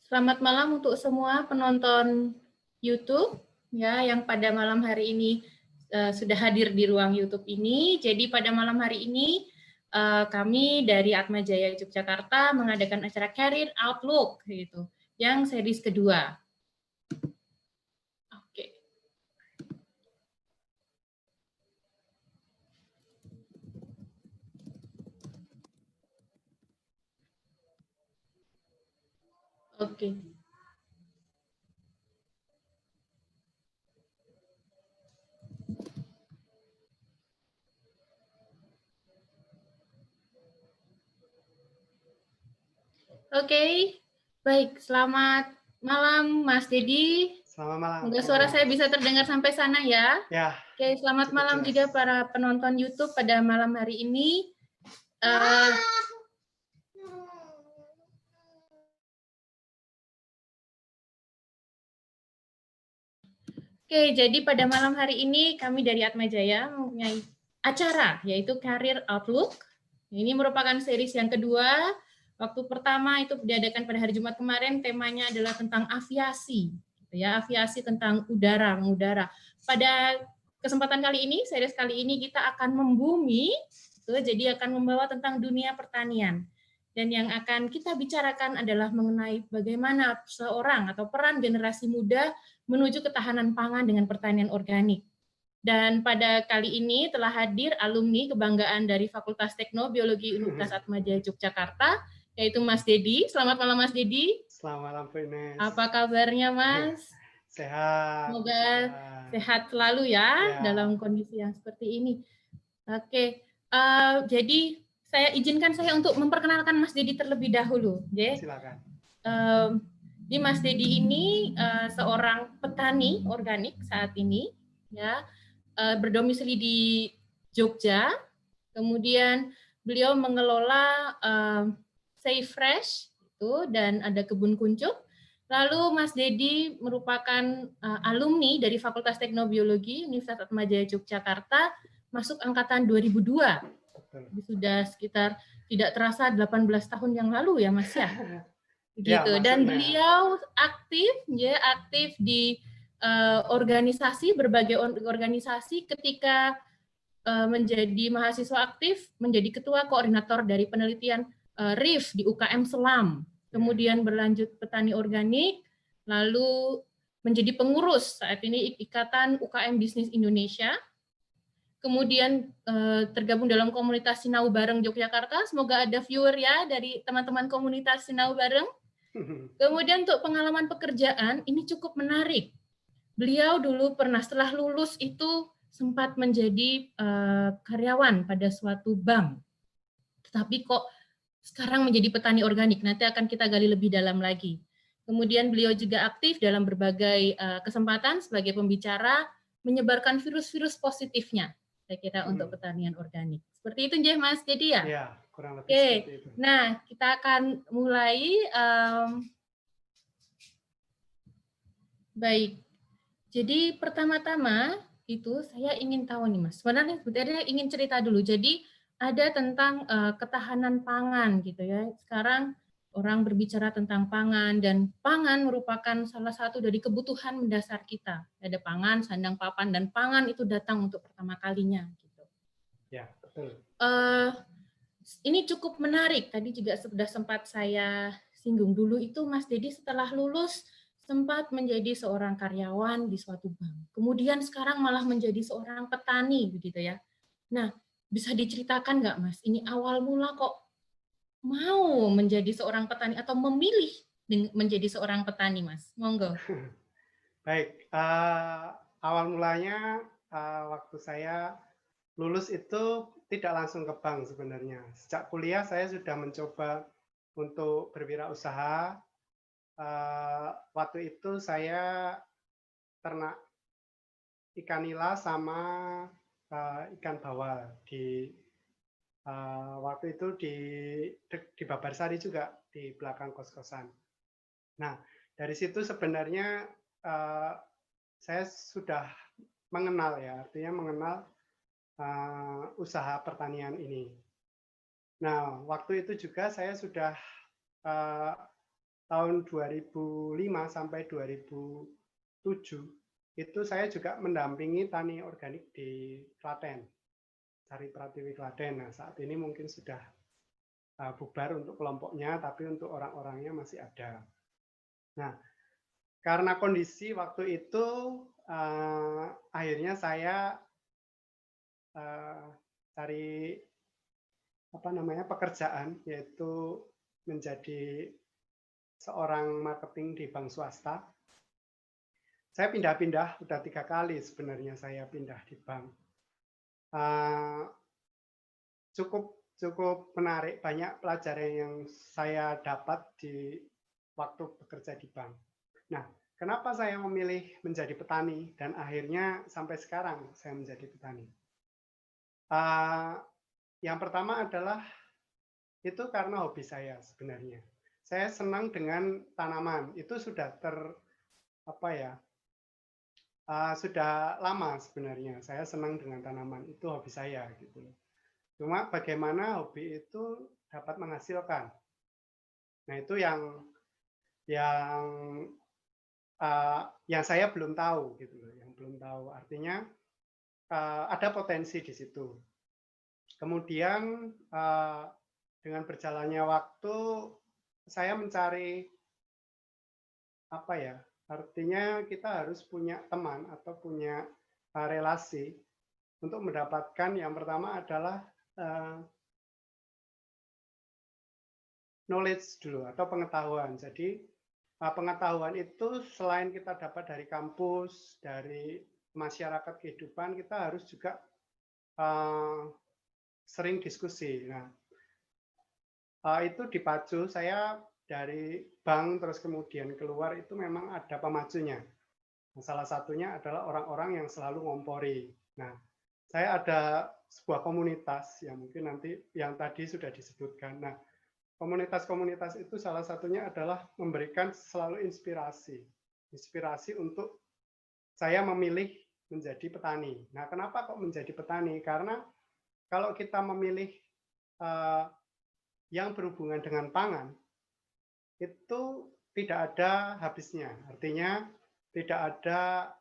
Selamat malam untuk semua penonton YouTube ya yang pada malam hari ini sudah hadir di ruang YouTube ini. Jadi pada malam hari ini kami dari Atmajaya Yogyakarta mengadakan acara Career Outlook gitu, yang series kedua. Oke. Oke. Oke, baik. Selamat malam, Mas Dedi. Selamat malam. Semoga suara saya bisa terdengar sampai sana ya. Ya. Oke, selamat malam juga para penonton YouTube pada malam hari ini. Oke, jadi pada malam hari ini kami dari Atmajaya mempunyai acara yaitu Career Outlook. Ini merupakan series yang kedua. Waktu pertama itu diadakan pada hari Jumat kemarin, temanya adalah tentang aviasi, ya, aviasi tentang udara, mengudara. Pada kesempatan kali ini, series kali ini kita akan membumi, jadi akan membawa tentang dunia pertanian. Dan yang akan kita bicarakan adalah mengenai bagaimana seorang atau peran generasi muda menuju ketahanan pangan dengan pertanian organik. Dan pada kali ini telah hadir alumni kebanggaan dari Fakultas Teknobiologi Universitas Atmajaya Yogyakarta, yaitu Mas Dedi. Selamat malam Mas Dedi. Selamat malam Bu Ines. Apa kabarnya Mas? Sehat. Semoga sehat selalu ya, dalam kondisi yang seperti ini. Oke, jadi saya izinkan saya untuk memperkenalkan Mas Dedi terlebih dahulu. Silakan. Di Mas Dedi ini seorang petani organik saat ini, ya, berdomisili di Jogja. Kemudian beliau mengelola Safe Fresh itu dan ada kebun kuncup. Lalu Mas Dedi merupakan alumni dari Fakultas Teknobiologi Universitas Atmajaya Yogyakarta, masuk angkatan 2002. Sudah sekitar tidak terasa 18 tahun yang lalu ya Mas ya. Begitu. Ya, dan beliau aktif di organisasi, berbagai organisasi. Ketika menjadi mahasiswa aktif, menjadi ketua koordinator dari penelitian RIF di UKM Selam, kemudian berlanjut petani organik, lalu menjadi pengurus saat ini Ikatan UKM Bisnis Indonesia, kemudian tergabung dalam komunitas Sinau Bareng Yogyakarta. Semoga ada viewer ya dari teman-teman komunitas Sinau Bareng. Kemudian untuk pengalaman pekerjaan, ini cukup menarik. Beliau dulu pernah setelah lulus itu sempat menjadi karyawan pada suatu bank. Tetapi kok sekarang menjadi petani organik, nanti akan kita gali lebih dalam lagi. Kemudian beliau juga aktif dalam berbagai kesempatan sebagai pembicara, menyebarkan virus-virus positifnya, saya kira untuk pertanian organik. Seperti itu, Mas. Jadi ya? Ya, kurang lebih seperti itu. Nah, kita akan mulai. Baik. Jadi pertama-tama itu saya ingin tahu nih Mas. Sebenarnya ingin cerita dulu. Jadi ada tentang ketahanan pangan gitu ya. Sekarang orang berbicara tentang pangan dan pangan merupakan salah satu dari kebutuhan mendasar kita. Ada pangan, sandang, papan, dan pangan itu datang untuk pertama kalinya gitu. Ya, betul. Ini cukup menarik. Tadi juga sudah sempat saya singgung dulu itu Mas Dedi setelah lulus sempat menjadi seorang karyawan di suatu bank. Kemudian sekarang malah menjadi seorang petani begitu ya. Nah, bisa diceritakan nggak Mas, ini awal mula kok mau menjadi seorang petani atau memilih menjadi seorang petani Mas? Monggo. Baik, awal mulanya waktu saya lulus itu tidak langsung ke bank sebenarnya. Sejak kuliah saya sudah mencoba untuk berwirausaha. Waktu itu saya ternak ikan nila sama ikan bawal di waktu itu di Babarsari juga di belakang kos-kosan. Nah, dari situ sebenarnya saya sudah mengenal ya, artinya mengenal usaha pertanian ini. Nah, waktu itu juga saya sudah tahun 2005 sampai 2007 itu saya juga mendampingi tani organik di Klaten, Sari Pratiwi Klaten. Nah, saat ini mungkin sudah bubar untuk kelompoknya, tapi untuk orang-orangnya masih ada. Nah, karena kondisi waktu itu akhirnya saya cari pekerjaan, yaitu menjadi seorang marketing di bank swasta. Saya pindah-pindah, udah 3 kali sebenarnya saya pindah di bank. Cukup menarik, banyak pelajaran yang saya dapat di waktu bekerja di bank. Nah, kenapa saya memilih menjadi petani dan akhirnya sampai sekarang saya menjadi petani? Yang pertama adalah itu karena hobi saya sebenarnya. Saya senang dengan tanaman. Itu sudah sudah lama sebenarnya. Saya senang dengan tanaman. Itu hobi saya gitu. Cuma bagaimana hobi itu dapat menghasilkan. Nah, itu yang saya belum tahu gitu loh, yang belum tahu. Artinya ada potensi di situ. Kemudian dengan berjalannya waktu saya mencari artinya kita harus punya teman atau punya relasi untuk mendapatkan, yang pertama adalah knowledge dulu atau pengetahuan. Jadi pengetahuan itu selain kita dapat dari kampus, dari masyarakat kehidupan, kita harus juga sering diskusi. Nah, itu dipacu, saya dari bank terus kemudian keluar itu memang ada pemacunya. Nah, salah satunya adalah orang-orang yang selalu ngompori. Nah, saya ada sebuah komunitas yang mungkin nanti yang tadi sudah disebutkan. Nah, komunitas-komunitas itu salah satunya adalah memberikan selalu inspirasi untuk saya memilih menjadi petani. Nah, kenapa kok menjadi petani? Karena kalau kita memilih yang berhubungan dengan pangan, itu tidak ada habisnya. Artinya tidak ada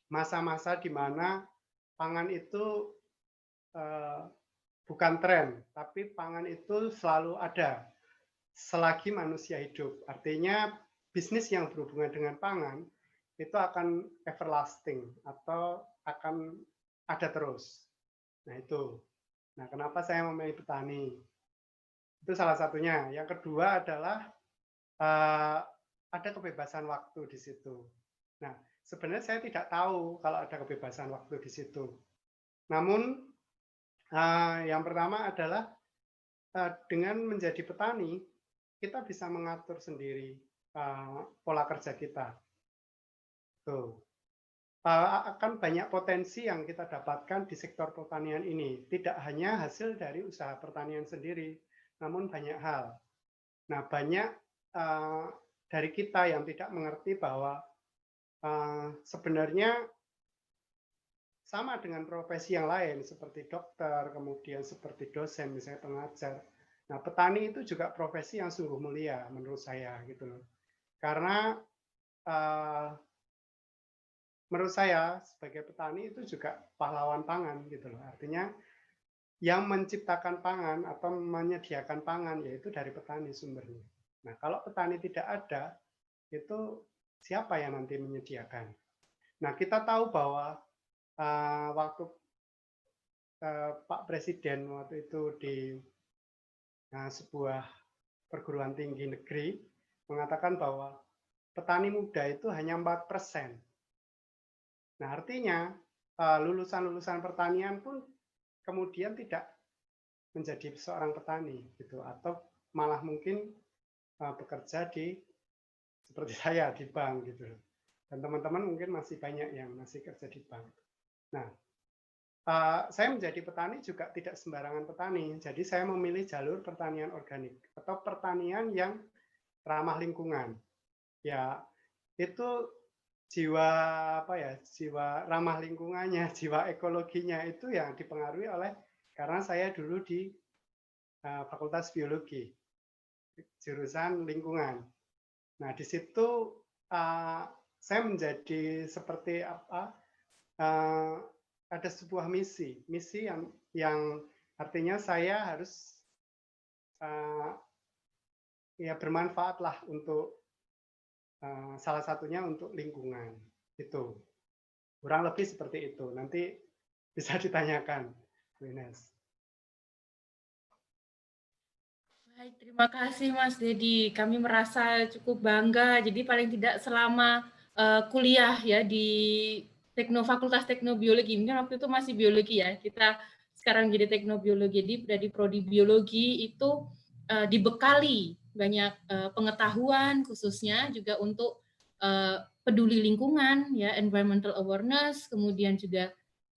masa-masa di mana pangan itu bukan tren, tapi pangan itu selalu ada selagi manusia hidup. Artinya bisnis yang berhubungan dengan pangan itu akan everlasting atau akan ada terus. Nah, itu. Nah, kenapa saya memilih petani? Itu salah satunya. Yang kedua adalah ada kebebasan waktu di situ. Nah, sebenarnya saya tidak tahu kalau ada kebebasan waktu di situ. Namun, yang pertama adalah dengan menjadi petani, kita bisa mengatur sendiri pola kerja kita. Tuh. Akan banyak potensi yang kita dapatkan di sektor pertanian ini. Tidak hanya hasil dari usaha pertanian sendiri, namun banyak hal. Nah, banyak dari kita yang tidak mengerti bahwa sebenarnya sama dengan profesi yang lain, seperti dokter, kemudian seperti dosen, misalnya pengajar. Nah, petani itu juga profesi yang sungguh mulia menurut saya, gitu loh. Karena menurut saya sebagai petani itu juga pahlawan pangan, gitu loh. Artinya yang menciptakan pangan atau menyediakan pangan yaitu dari petani sumbernya. Nah, kalau petani tidak ada, itu siapa yang nanti menyediakan? Nah, kita tahu bahwa waktu Pak Presiden waktu itu di sebuah perguruan tinggi negeri mengatakan bahwa petani muda itu hanya 4%. Nah, artinya lulusan-lulusan pertanian pun kemudian tidak menjadi seorang petani gitu, atau malah mungkin bekerja di seperti saya di bank gitu. Dan teman-teman mungkin masih banyak yang masih kerja di bank. Nah, saya menjadi petani juga tidak sembarangan petani. Jadi saya memilih jalur pertanian organik atau pertanian yang ramah lingkungan. Ya, itu jiwa jiwa ramah lingkungannya, jiwa ekologinya itu yang dipengaruhi oleh karena saya dulu di Fakultas Biologi. jurusan lingkungan. Nah, di situ saya menjadi seperti apa? Ada sebuah misi yang artinya saya harus ya bermanfaatlah untuk salah satunya untuk lingkungan. Itu kurang lebih seperti itu. Nanti bisa ditanyakan, Bu Ines. Baik, terima kasih Mas Dedi. Kami merasa cukup bangga. Jadi paling tidak selama kuliah ya di Fakultas Teknobiologi, mungkin waktu itu masih biologi ya. Kita sekarang jadi teknobiologi, jadi dari prodi biologi itu dibekali banyak pengetahuan khususnya juga untuk peduli lingkungan ya, environmental awareness, kemudian juga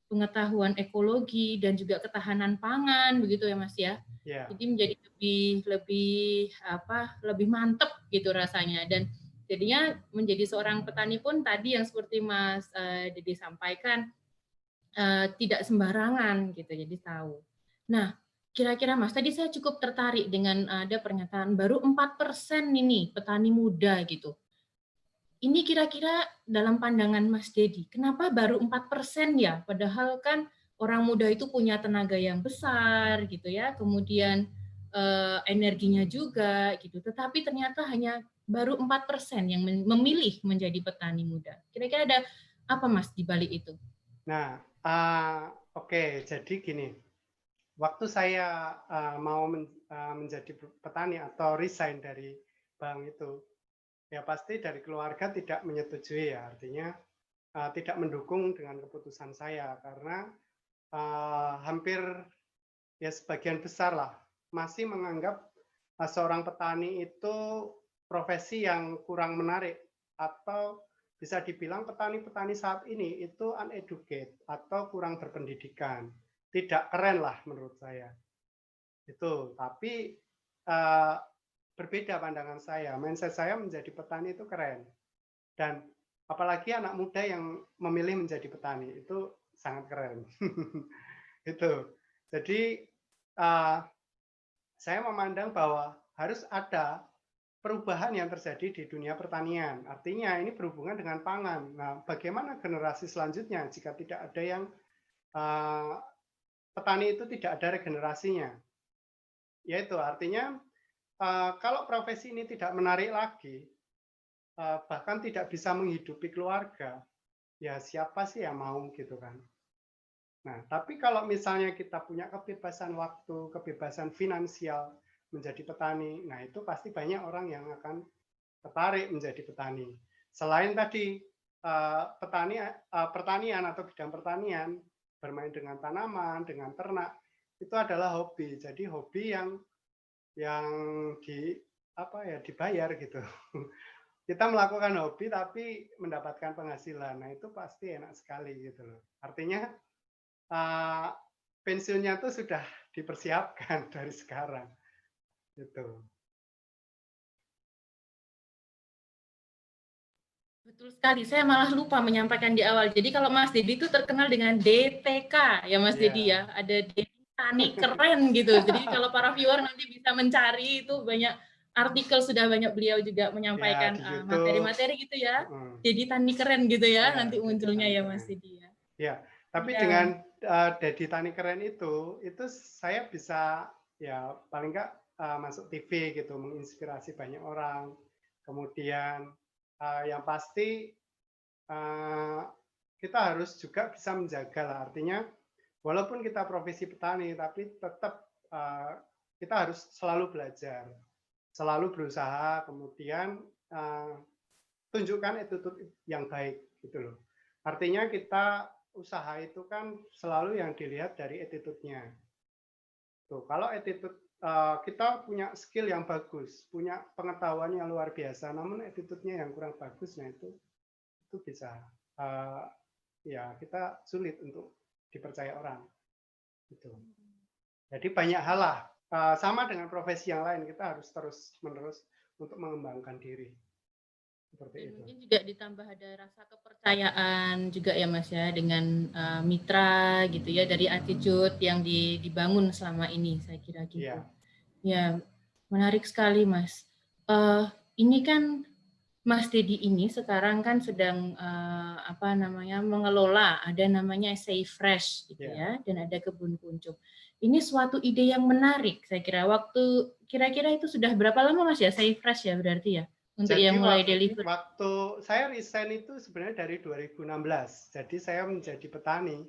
pengetahuan ekologi dan juga ketahanan pangan begitu ya Mas ya. Yeah. Jadi menjadi lebih mantep gitu rasanya, dan jadinya menjadi seorang petani pun tadi yang seperti Mas Dedi sampaikan tidak sembarangan gitu, jadi tahu. Nah, kira-kira Mas, tadi saya cukup tertarik dengan ada pernyataan baru 4% ini petani muda gitu. Ini kira-kira dalam pandangan Mas Dedi, kenapa baru 4% ya? Padahal kan orang muda itu punya tenaga yang besar gitu ya, kemudian energinya juga gitu. Tetapi ternyata hanya baru 4% yang memilih menjadi petani muda. Kira-kira ada apa Mas di balik itu? Nah, oke, jadi gini. Waktu saya mau menjadi petani atau resign dari bank itu, ya pasti dari keluarga tidak menyetujui ya, artinya tidak mendukung dengan keputusan saya karena hampir ya sebagian besar lah masih menganggap seorang petani itu profesi yang kurang menarik, atau bisa dibilang petani-petani saat ini itu uneducated atau kurang berpendidikan, tidak keren lah menurut saya. Itu, tapi berbeda pandangan saya, mindset saya menjadi petani itu keren, dan apalagi anak muda yang memilih menjadi petani itu sangat keren. Itu, jadi saya memandang bahwa harus ada perubahan yang terjadi di dunia pertanian. Artinya ini berhubungan dengan pangan. Nah, bagaimana generasi selanjutnya jika tidak ada yang petani itu tidak ada regenerasinya? Yaitu artinya kalau profesi ini tidak menarik lagi, bahkan tidak bisa menghidupi keluarga, ya siapa sih yang mau gitu kan? Nah, tapi kalau misalnya kita punya kebebasan waktu, kebebasan finansial menjadi petani, nah itu pasti banyak orang yang akan tertarik menjadi petani. Selain tadi pertanian atau bidang pertanian, bermain dengan tanaman, dengan ternak, itu adalah hobi. Jadi hobi yang dibayar gitu. Kita melakukan hobi tapi mendapatkan penghasilan. Nah, itu pasti enak sekali gitu loh. Artinya pensiunnya tuh sudah dipersiapkan dari sekarang. Gitu. Betul sekali, saya malah lupa menyampaikan di awal. Jadi kalau Mas Dedi itu terkenal dengan DTK ya Mas Dedi ya, ada Dedi Tani keren gitu. Jadi kalau para viewer nanti bisa mencari, itu banyak artikel, sudah banyak beliau juga menyampaikan materi-materi gitu ya. Dedi Tani keren gitu ya, nanti munculnya ya Mas Dedi ya. Ya, tapi dengan Dedi Tani keren itu saya bisa ya paling nggak masuk TV gitu, menginspirasi banyak orang. Kemudian yang pasti kita harus juga bisa menjaga lah, artinya walaupun kita profesi petani, tapi tetap kita harus selalu belajar, selalu berusaha, kemudian tunjukkan attitude yang baik gitu loh. Artinya kita usaha itu kan selalu yang dilihat dari attitude-nya. Tuh, kalau attitude kita punya skill yang bagus, punya pengetahuan yang luar biasa, namun attitude-nya yang kurang bagus, nah itu bisa ya kita sulit untuk dipercaya orang. Gitu. Jadi banyak hal lah, sama dengan profesi yang lain, kita harus terus-menerus untuk mengembangkan diri. Seperti itu. Mungkin juga ditambah ada rasa kepercayaan juga ya Mas ya, dengan mitra gitu ya, dari attitude yang dibangun selama ini, saya kira gitu. Ya, Menarik sekali, Mas. Ini kan Mas Dedi ini sekarang kan sedang mengelola, ada namanya Safe Fresh gitu ya, dan ada kebun kuncup. Ini suatu ide yang menarik, saya kira. Kira-kira itu sudah berapa lama Mas ya Safe Fresh ya berarti ya, untuk Jadi yang mulai deliver? waktu saya resign itu sebenarnya dari 2016. Jadi saya menjadi petani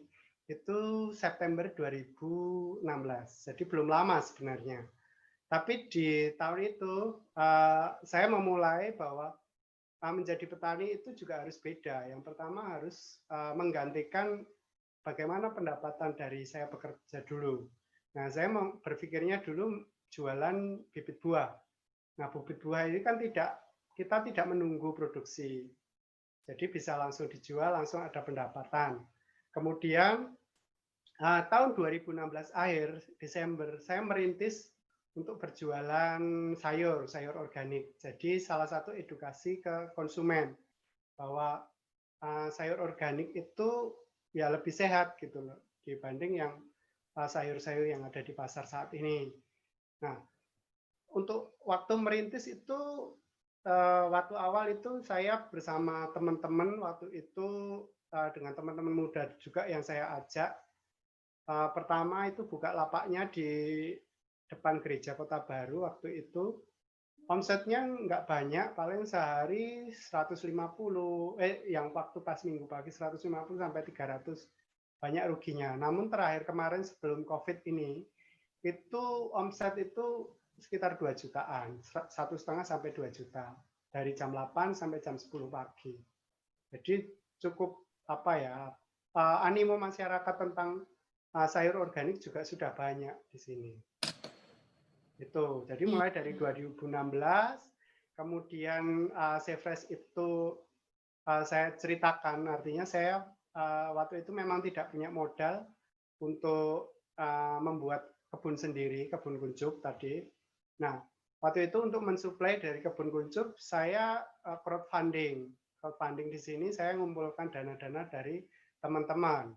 itu September 2016. Jadi belum lama sebenarnya. Tapi di tahun itu saya memulai bahwa menjadi petani itu juga harus beda. Yang pertama harus menggantikan bagaimana pendapatan dari saya bekerja dulu. Nah, saya berpikirnya dulu jualan bibit buah. Nah, bibit buah ini kan kita tidak menunggu produksi. Jadi bisa langsung dijual, langsung ada pendapatan. Kemudian tahun 2016 akhir, Desember, saya merintis untuk berjualan sayur organik. Jadi salah satu edukasi ke konsumen bahwa sayur organik itu ya lebih sehat gitu loh dibanding yang sayur-sayur yang ada di pasar saat ini. Nah, untuk waktu merintis itu waktu awal itu saya bersama teman-teman waktu itu dengan teman-teman muda juga yang saya ajak. Pertama itu buka lapaknya di depan gereja Kota Baru waktu itu. Omsetnya nggak banyak, paling sehari 150, yang waktu pas minggu pagi 150 sampai 300, banyak ruginya. Namun terakhir kemarin sebelum COVID ini, itu omset itu sekitar 2 jutaan, 1,5 sampai 2 juta, dari jam 8 sampai jam 10 pagi. Jadi cukup animo masyarakat tentang sayur organik juga sudah banyak di sini. Itu. Jadi mulai dari 2016, kemudian Safe Fresh itu saya ceritakan, artinya saya waktu itu memang tidak punya modal untuk membuat kebun sendiri, kebun kuncup tadi. Nah, waktu itu untuk mensuplai dari kebun kuncup, saya crowdfunding. Crowdfunding di sini saya mengumpulkan dana-dana dari teman-teman.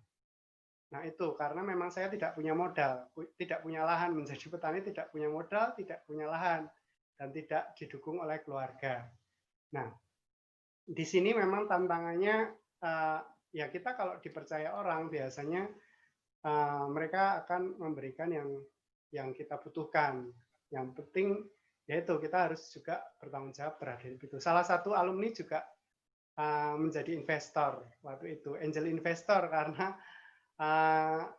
Nah itu karena memang saya tidak punya modal, tidak punya lahan, menjadi petani tidak punya modal, tidak punya lahan, dan tidak didukung oleh keluarga. Nah, di sini memang tantangannya ya kita kalau dipercaya orang biasanya mereka akan memberikan yang kita butuhkan. Yang penting yaitu kita harus juga bertanggung jawab terhadap itu. Salah satu alumni juga menjadi investor waktu itu, angel investor, karena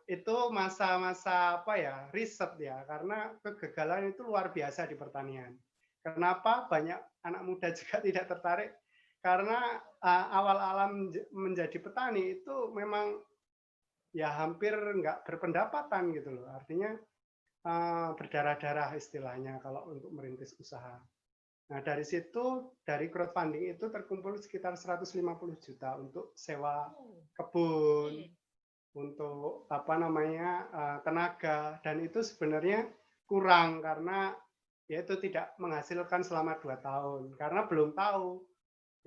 itu masa-masa riset ya, karena kegagalan itu luar biasa di pertanian. Kenapa banyak anak muda juga tidak tertarik? Karena awal-awal menjadi petani itu memang ya hampir nggak berpendapatan gitu loh. Artinya berdarah-darah istilahnya kalau untuk merintis usaha. Nah dari situ, dari crowdfunding itu terkumpul sekitar 150 juta untuk sewa kebun, untuk tenaga, dan itu sebenarnya kurang karena yaitu tidak menghasilkan selama 2 tahun karena belum tahu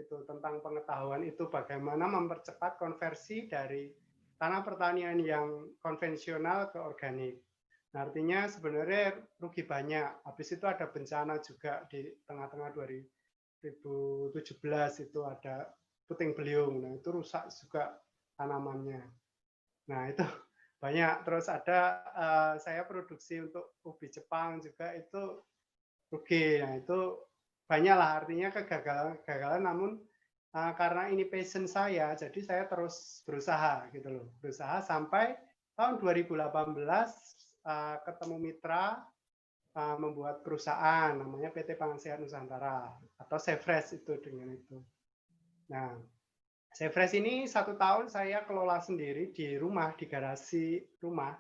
itu tentang pengetahuan itu bagaimana mempercepat konversi dari tanah pertanian yang konvensional ke organik. Nah, artinya sebenarnya rugi banyak. Habis itu ada bencana juga di tengah-tengah 2017 itu ada puting beliung. Nah, itu rusak juga tanamannya. Nah, itu banyak. Terus ada saya produksi untuk ubi Jepang juga itu rugi. Nah, itu banyak lah, artinya kegagalan namun karena ini passion saya, jadi saya terus berusaha gitu loh. Berusaha sampai tahun 2018 ketemu mitra membuat perusahaan namanya PT Pangan Sehat Nusantara atau Safe Fresh itu dengan itu. Nah, Safe Fresh ini 1 tahun saya kelola sendiri di rumah, di garasi rumah.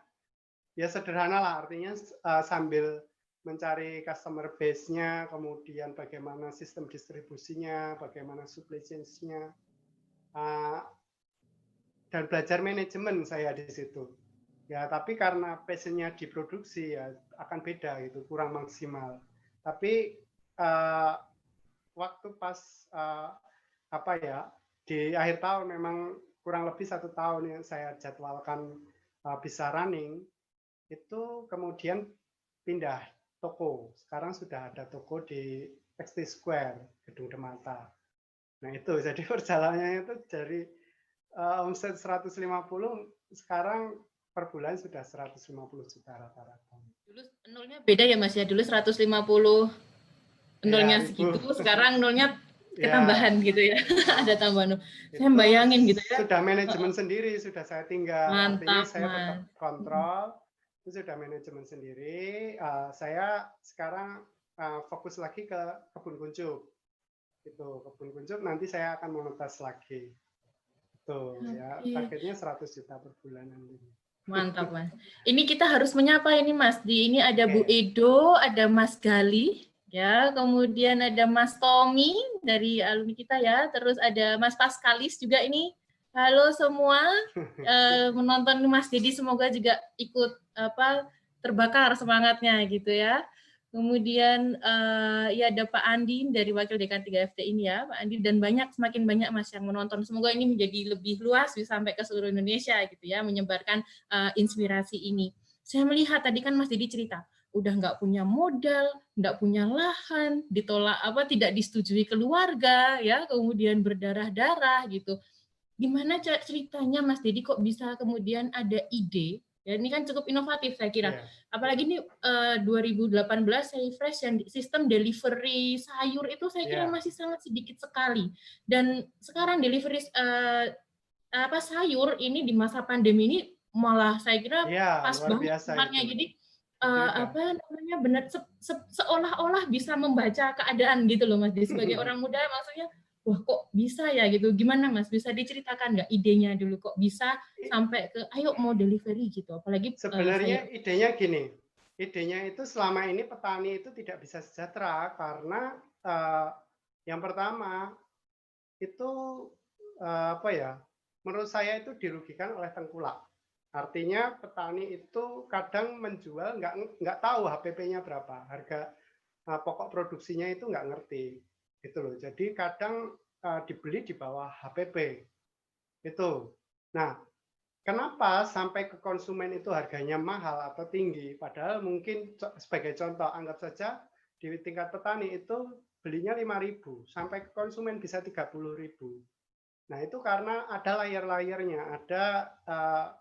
Ya sederhana lah, artinya sambil mencari customer base-nya, kemudian bagaimana sistem distribusinya, bagaimana supply chain-nya, dan belajar manajemen saya di situ. Ya, tapi karena passion-nya di produksi ya akan beda gitu, kurang maksimal. Tapi waktu pas di akhir tahun memang kurang lebih 1 tahun yang saya jadwalkan bisa running, itu kemudian pindah toko. Sekarang sudah ada toko di Textile Square, Gedung Demata. Nah itu, jadi perjalanannya itu dari omset 150, sekarang per bulan sudah 150 juta rata-rata. Dulu nolnya beda ya Mas ya, dulu 150 nolnya Ya, segitu, ribu. sekarang nolnya Ya, ketambahan gitu ya. Ada tambahan. Saya itu bayangin gitu ya. sudah manajemen sendiri, sudah saya tinggal. Artinya Mantap, saya Mas. tetap kontrol, itu sudah manajemen sendiri. Saya sekarang fokus lagi ke kebun kuncup. Itu kebun kuncup nanti saya akan monetas lagi. Tuh ya, Oke. targetnya 100 juta per bulan nanti. Mantap, Mas. Ini kita harus menyapa ini, Mas. Di ini ada Bu Oke. Edo, ada Mas Gali, ya. Kemudian ada Mas Tommy dari alumni kita ya. Terus ada Mas Paskalis juga ini. Halo semua, menonton Mas Dedi, semoga juga ikut terbakar semangatnya gitu ya. Kemudian ya ada Pak Andi dari Wakil Dekan 3FT ini ya, Pak Andi, dan semakin banyak Mas yang menonton. Semoga ini menjadi lebih luas bisa sampai ke seluruh Indonesia gitu ya, menyebarkan inspirasi ini. Saya melihat tadi kan Mas Didi cerita, udah nggak punya modal, nggak punya lahan, ditolak tidak disetujui keluarga ya, kemudian berdarah-darah gitu. Gimana ceritanya Mas Didi kok bisa kemudian ada ide? Ya, ini kan cukup inovatif saya kira. Yeah. Apalagi ini 2018 saya fresh yang sistem delivery sayur itu saya kira masih sangat sedikit sekali. Dan sekarang delivery sayur ini di masa pandemi ini malah saya kira pas luar banget biasa tempatnya. itu. Jadi benar seolah-olah bisa membaca keadaan gitu loh Mas. Jadi sebagai orang muda maksudnya wah kok bisa ya gitu. Gimana Mas? Bisa diceritakan nggak idenya dulu kok bisa sampai ke ayo mau delivery gitu. Apalagi sebenarnya idenya gini. Idenya itu selama ini petani itu tidak bisa sejahtera karena yang pertama itu menurut saya itu dirugikan oleh tengkulak. Artinya petani itu kadang menjual nggak tahu HPP-nya berapa, harga pokok produksinya itu nggak ngerti, gitu loh. Jadi kadang dibeli di bawah HPP itu. Nah, kenapa sampai ke konsumen itu harganya mahal atau tinggi? Padahal mungkin sebagai contoh, anggap saja di tingkat petani itu belinya 5.000, sampai ke konsumen bisa 30.000. Nah, itu karena ada layer-layernya, ada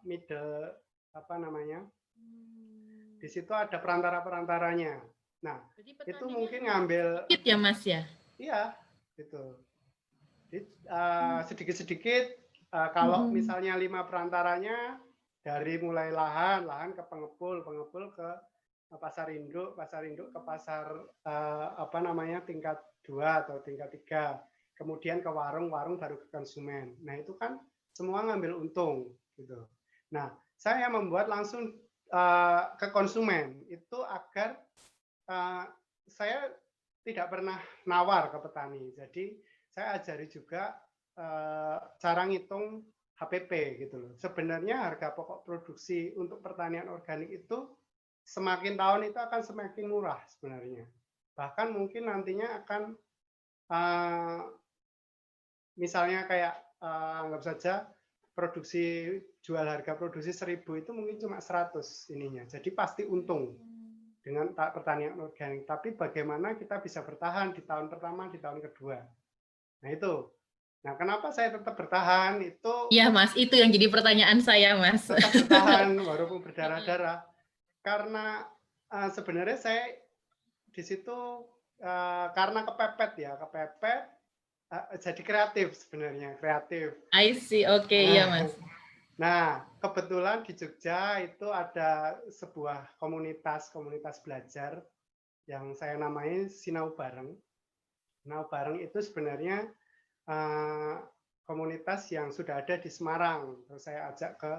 middle di situ ada perantara-perantaranya. Nah, itu mungkin ngambil sedikit ya Mas ya. Iya, gitu. Sedikit-sedikit kalau misalnya 5 perantaranya dari mulai lahan ke pengepul ke pasar induk ke pasar tingkat 2 atau tingkat 3. Kemudian ke warung baru ke konsumen. Nah, itu kan semua ngambil untung gitu. Nah, saya membuat langsung ke konsumen itu agar saya tidak pernah nawar ke petani. Jadi saya ajari juga cara ngitung HPP gitu loh. Sebenarnya harga pokok produksi untuk pertanian organik itu semakin tahun itu akan semakin murah sebenarnya. Bahkan mungkin nantinya akan misalnya kayak anggap saja jual harga produksi 1.000 itu mungkin cuma 100 ininya. Jadi pasti untung dengan pertanian organik. Tapi bagaimana kita bisa bertahan di tahun pertama, di tahun kedua. Nah itu. Nah kenapa saya tetap bertahan itu? Iya Mas, itu yang jadi pertanyaan saya Mas. Tetap bertahan walaupun berdarah-darah. Karena sebenarnya saya di situ karena kepepet jadi kreatif sebenarnya, kreatif. I see, oke, iya Mas. Nah, kebetulan di Jogja itu ada sebuah komunitas belajar yang saya namai Sinau Bareng. Sinau Bareng itu sebenarnya komunitas yang sudah ada di Semarang, terus saya ajak ke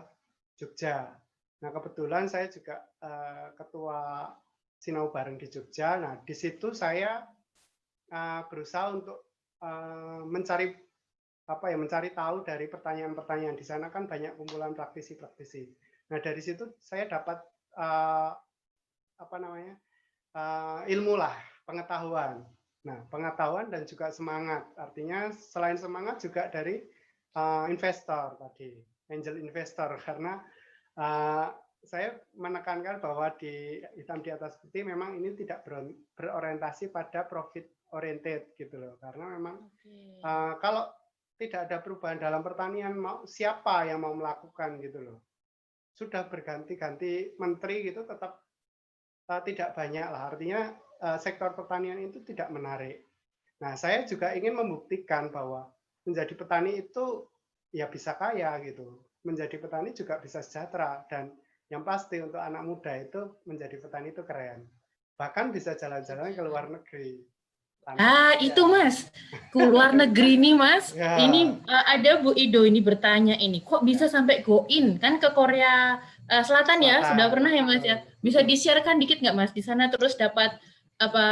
Jogja. Nah, kebetulan saya juga ketua Sinau Bareng di Jogja. Nah, di situ saya berusaha untuk mencari tahu dari pertanyaan-pertanyaan. Di sana kan banyak kumpulan praktisi-praktisi. Nah, dari situ saya dapat ilmu lah, pengetahuan. Nah, pengetahuan dan juga semangat. Artinya selain semangat juga dari investor tadi, angel investor, karena saya menekankan bahwa di hitam di atas putih memang ini tidak berorientasi pada profit oriented gitu loh. Karena memang kalau tidak ada perubahan dalam pertanian, siapa yang mau melakukan gitu loh. Sudah berganti-ganti menteri gitu tetap tidak banyak lah. Artinya sektor pertanian itu tidak menarik. Nah, saya juga ingin membuktikan bahwa menjadi petani itu ya bisa kaya gitu. Menjadi petani juga bisa sejahtera, dan yang pasti untuk anak muda itu menjadi petani itu keren. Bahkan bisa jalan-jalan ke luar negeri. Itu Mas, ke luar negeri nih Mas. Ya. Ini ada Bu Ido ini bertanya ini, kok bisa sampai go in kan ke Korea Selatan ya? Sudah pernah ya Mas ya? Bisa di-share-kan dikit nggak Mas di sana, terus dapat apa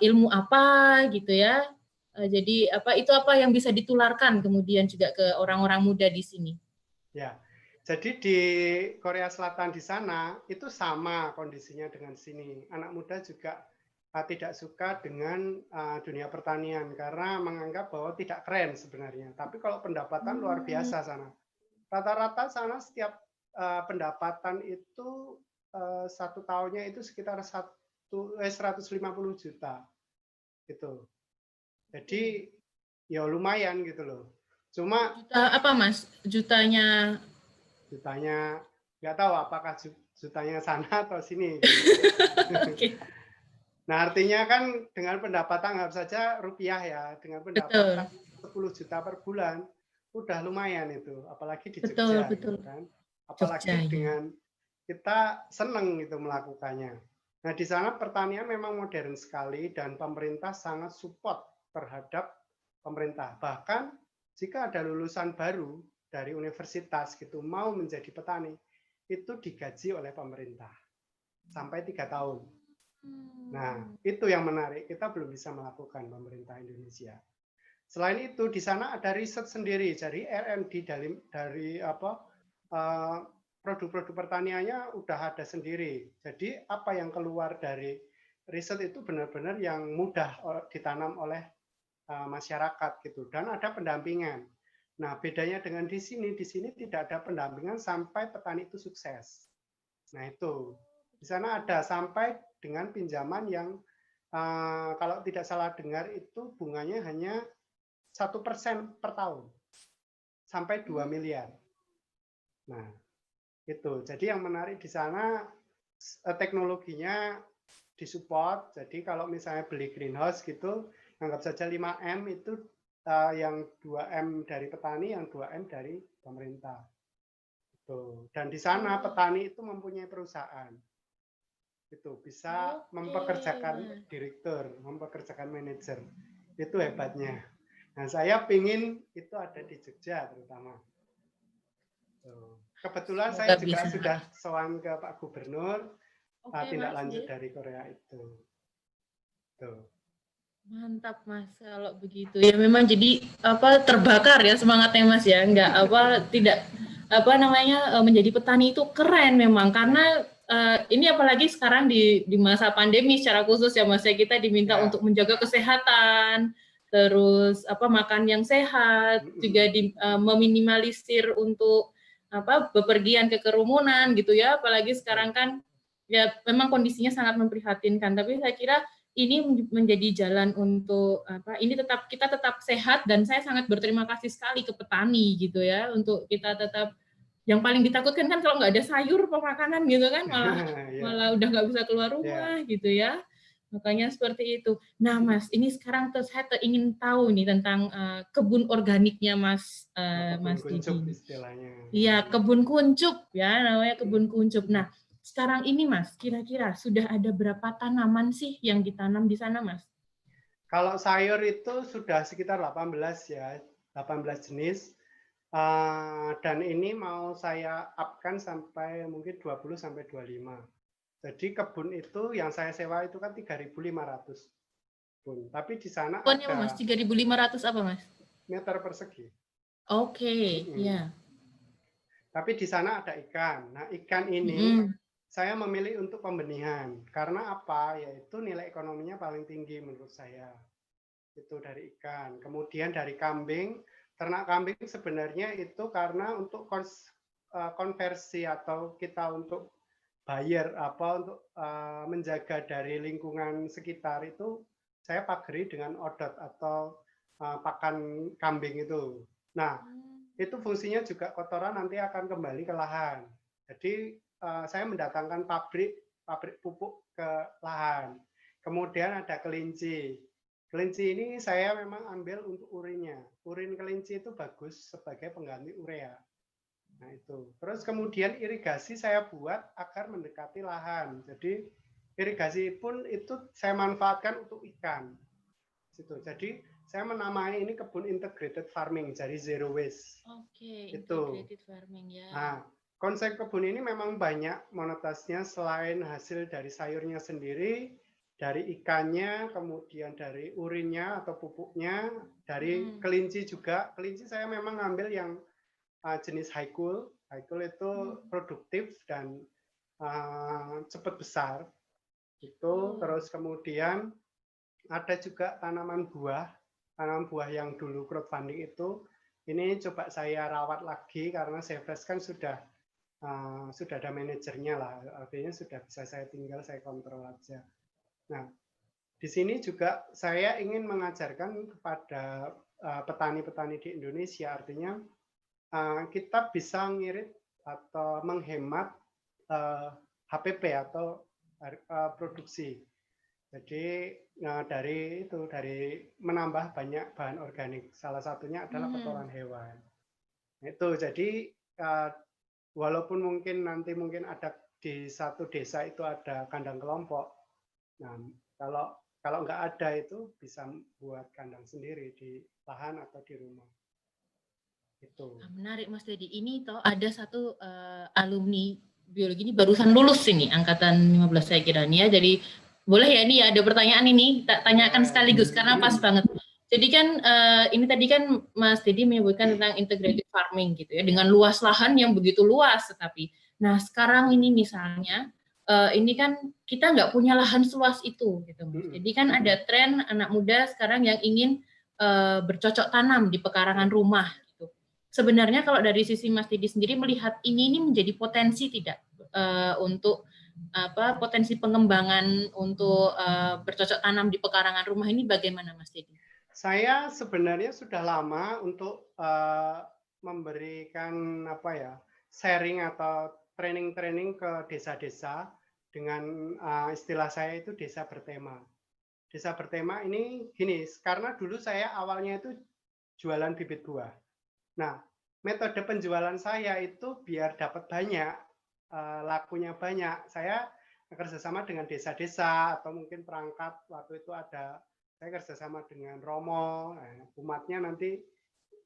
ilmu apa gitu ya? Jadi itu apa yang bisa ditularkan kemudian juga ke orang-orang muda di sini? Ya. Jadi di Korea Selatan di sana itu sama kondisinya dengan sini. Anak muda juga tidak suka dengan dunia pertanian karena menganggap bahwa tidak keren sebenarnya. Tapi kalau pendapatan luar biasa sana. Rata-rata sana setiap pendapatan itu satu tahunnya itu sekitar 150 juta. Gitu. Jadi ya lumayan gitu loh. Cuma juta apa Mas? Jutanya nggak tahu apakah jutanya sana atau sini. Oke. Nah, artinya kan dengan pendapatan anggap saja rupiah ya, dengan pendapatan 10 juta per bulan, udah lumayan itu, apalagi di Jogja gitu kan. Apalagi Jogja, dengan kita seneng gitu melakukannya. Nah, di sana pertanian memang modern sekali dan pemerintah sangat support terhadap pemerintah. Bahkan jika ada lulusan baru dari universitas gitu mau menjadi petani, itu digaji oleh pemerintah sampai 3 tahun. Nah, itu yang menarik. Kita belum bisa melakukan pemerintah Indonesia. Selain itu, di sana ada riset sendiri. Jadi R&D dari produk-produk pertaniannya udah ada sendiri. Jadi apa yang keluar dari riset itu benar-benar yang mudah ditanam oleh masyarakat gitu. Dan ada pendampingan. Nah, bedanya dengan di sini tidak ada pendampingan sampai petani itu sukses. Nah, itu di sana ada sampai dengan pinjaman yang kalau tidak salah dengar itu bunganya hanya 1% per tahun sampai 2 miliar. Nah, itu. Jadi yang menarik di sana teknologinya disupport. Jadi kalau misalnya beli greenhouse gitu, anggap saja 5M itu yang 2M dari petani, yang 2M dari pemerintah. Dan di sana petani itu mempunyai perusahaan. Itu bisa mempekerjakan direktur, mempekerjakan manajer. Itu hebatnya. Nah, saya pingin itu ada di Jogja terutama. Kebetulan saya juga sudah sowan ke Pak Gubernur tindak lanjut dari Korea itu. Mantap Mas, kalau begitu ya memang jadi terbakar ya semangatnya Mas ya, tidak menjadi petani itu keren memang karena ini apalagi sekarang di masa pandemi secara khusus ya Mas ya, kita diminta untuk menjaga kesehatan, terus makan yang sehat, juga meminimalisir untuk bepergian ke kerumunan gitu ya, apalagi sekarang kan ya memang kondisinya sangat memprihatinkan, tapi saya kira ini menjadi jalan untuk kita tetap sehat, dan saya sangat berterima kasih sekali ke petani gitu ya, untuk kita tetap, yang paling ditakutkan kan kalau nggak ada sayur pemakanan gitu kan, malah udah nggak bisa keluar rumah gitu ya, makanya seperti itu. Nah Mas, ini sekarang saya ingin tahu nih tentang kebun organiknya Mas Didi. Iya, kebun kuncup ya, namanya kebun kuncup. Nah, sekarang ini Mas, kira-kira sudah ada berapa tanaman sih yang ditanam di sana Mas? Kalau sayur itu sudah sekitar 18 ya, 18 jenis. Dan ini mau saya up-kan sampai mungkin 20 sampai 25. Jadi kebun itu yang saya sewa itu kan 3.500 pun. Tapi di sana ada Mas, 3.500 apa Mas? Meter persegi. Oke, ya. Tapi di sana ada ikan. Nah, ikan ini saya memilih untuk pembenihan. Karena apa? Yaitu nilai ekonominya paling tinggi menurut saya. Itu dari ikan. Kemudian dari kambing. Ternak kambing sebenarnya itu karena untuk konversi atau kita untuk buyer untuk menjaga dari lingkungan sekitar itu saya pagari dengan odot atau pakan kambing itu. Nah, itu fungsinya juga kotoran nanti akan kembali ke lahan. Jadi saya mendatangkan pabrik pupuk ke lahan. Kemudian ada kelinci. Kelinci ini saya memang ambil untuk urinnya. Urin kelinci itu bagus sebagai pengganti urea. Nah itu. Terus kemudian irigasi saya buat agar mendekati lahan. Jadi irigasi pun itu saya manfaatkan untuk ikan. Jadi saya menamai ini kebun integrated farming, jadi zero waste. Oke, itu. Integrated farming ya. Nah, konsep kebun ini memang banyak monetasnya selain hasil dari sayurnya sendiri, dari ikannya, kemudian dari urinnya atau pupuknya, dari kelinci juga. Kelinci saya memang ngambil yang jenis high cool. High cool itu produktif dan cepat besar. Itu terus kemudian ada juga tanaman buah yang dulu crowdfunding itu. Ini coba saya rawat lagi karena Zefresh kan sudah ada manajernya lah, artinya sudah bisa saya tinggal saya kontrol aja. Nah, di sini juga saya ingin mengajarkan kepada petani-petani di Indonesia, artinya kita bisa ngirit atau menghemat HPP atau produksi. Jadi dari menambah banyak bahan organik. Salah satunya adalah kotoran hewan. Itu jadi walaupun mungkin nanti ada di satu desa itu ada kandang kelompok. Nah, kalau nggak ada itu bisa buat kandang sendiri di lahan atau di rumah. Itu. Menarik Mas Dedi. Ini toh ada satu alumni biologi ini barusan lulus ini angkatan 15 saya kira nih ya. Jadi boleh ya ini ya ada pertanyaan ini tak tanyakan sekaligus karena pas banget. Jadi kan ini tadi kan Mas Dedi menyebutkan tentang integrated farming gitu ya dengan luas lahan yang begitu luas tetapi nah sekarang ini misalnya ini kan kita nggak punya lahan seluas itu gitu Mas. Jadi kan ada tren anak muda sekarang yang ingin bercocok tanam di pekarangan rumah gitu. Sebenarnya kalau dari sisi Mas Dedi sendiri melihat ini menjadi potensi tidak untuk potensi pengembangan untuk bercocok tanam di pekarangan rumah ini bagaimana Mas Dedi? Saya sebenarnya sudah lama untuk memberikan sharing atau training ke desa-desa dengan istilah saya itu desa bertema. Desa bertema ini gini, karena dulu saya awalnya itu jualan bibit buah. Nah, metode penjualan saya itu biar dapat banyak, lakunya banyak. Saya kerjasama dengan desa-desa atau mungkin perangkat waktu itu saya kerjasama dengan Romo, umatnya nanti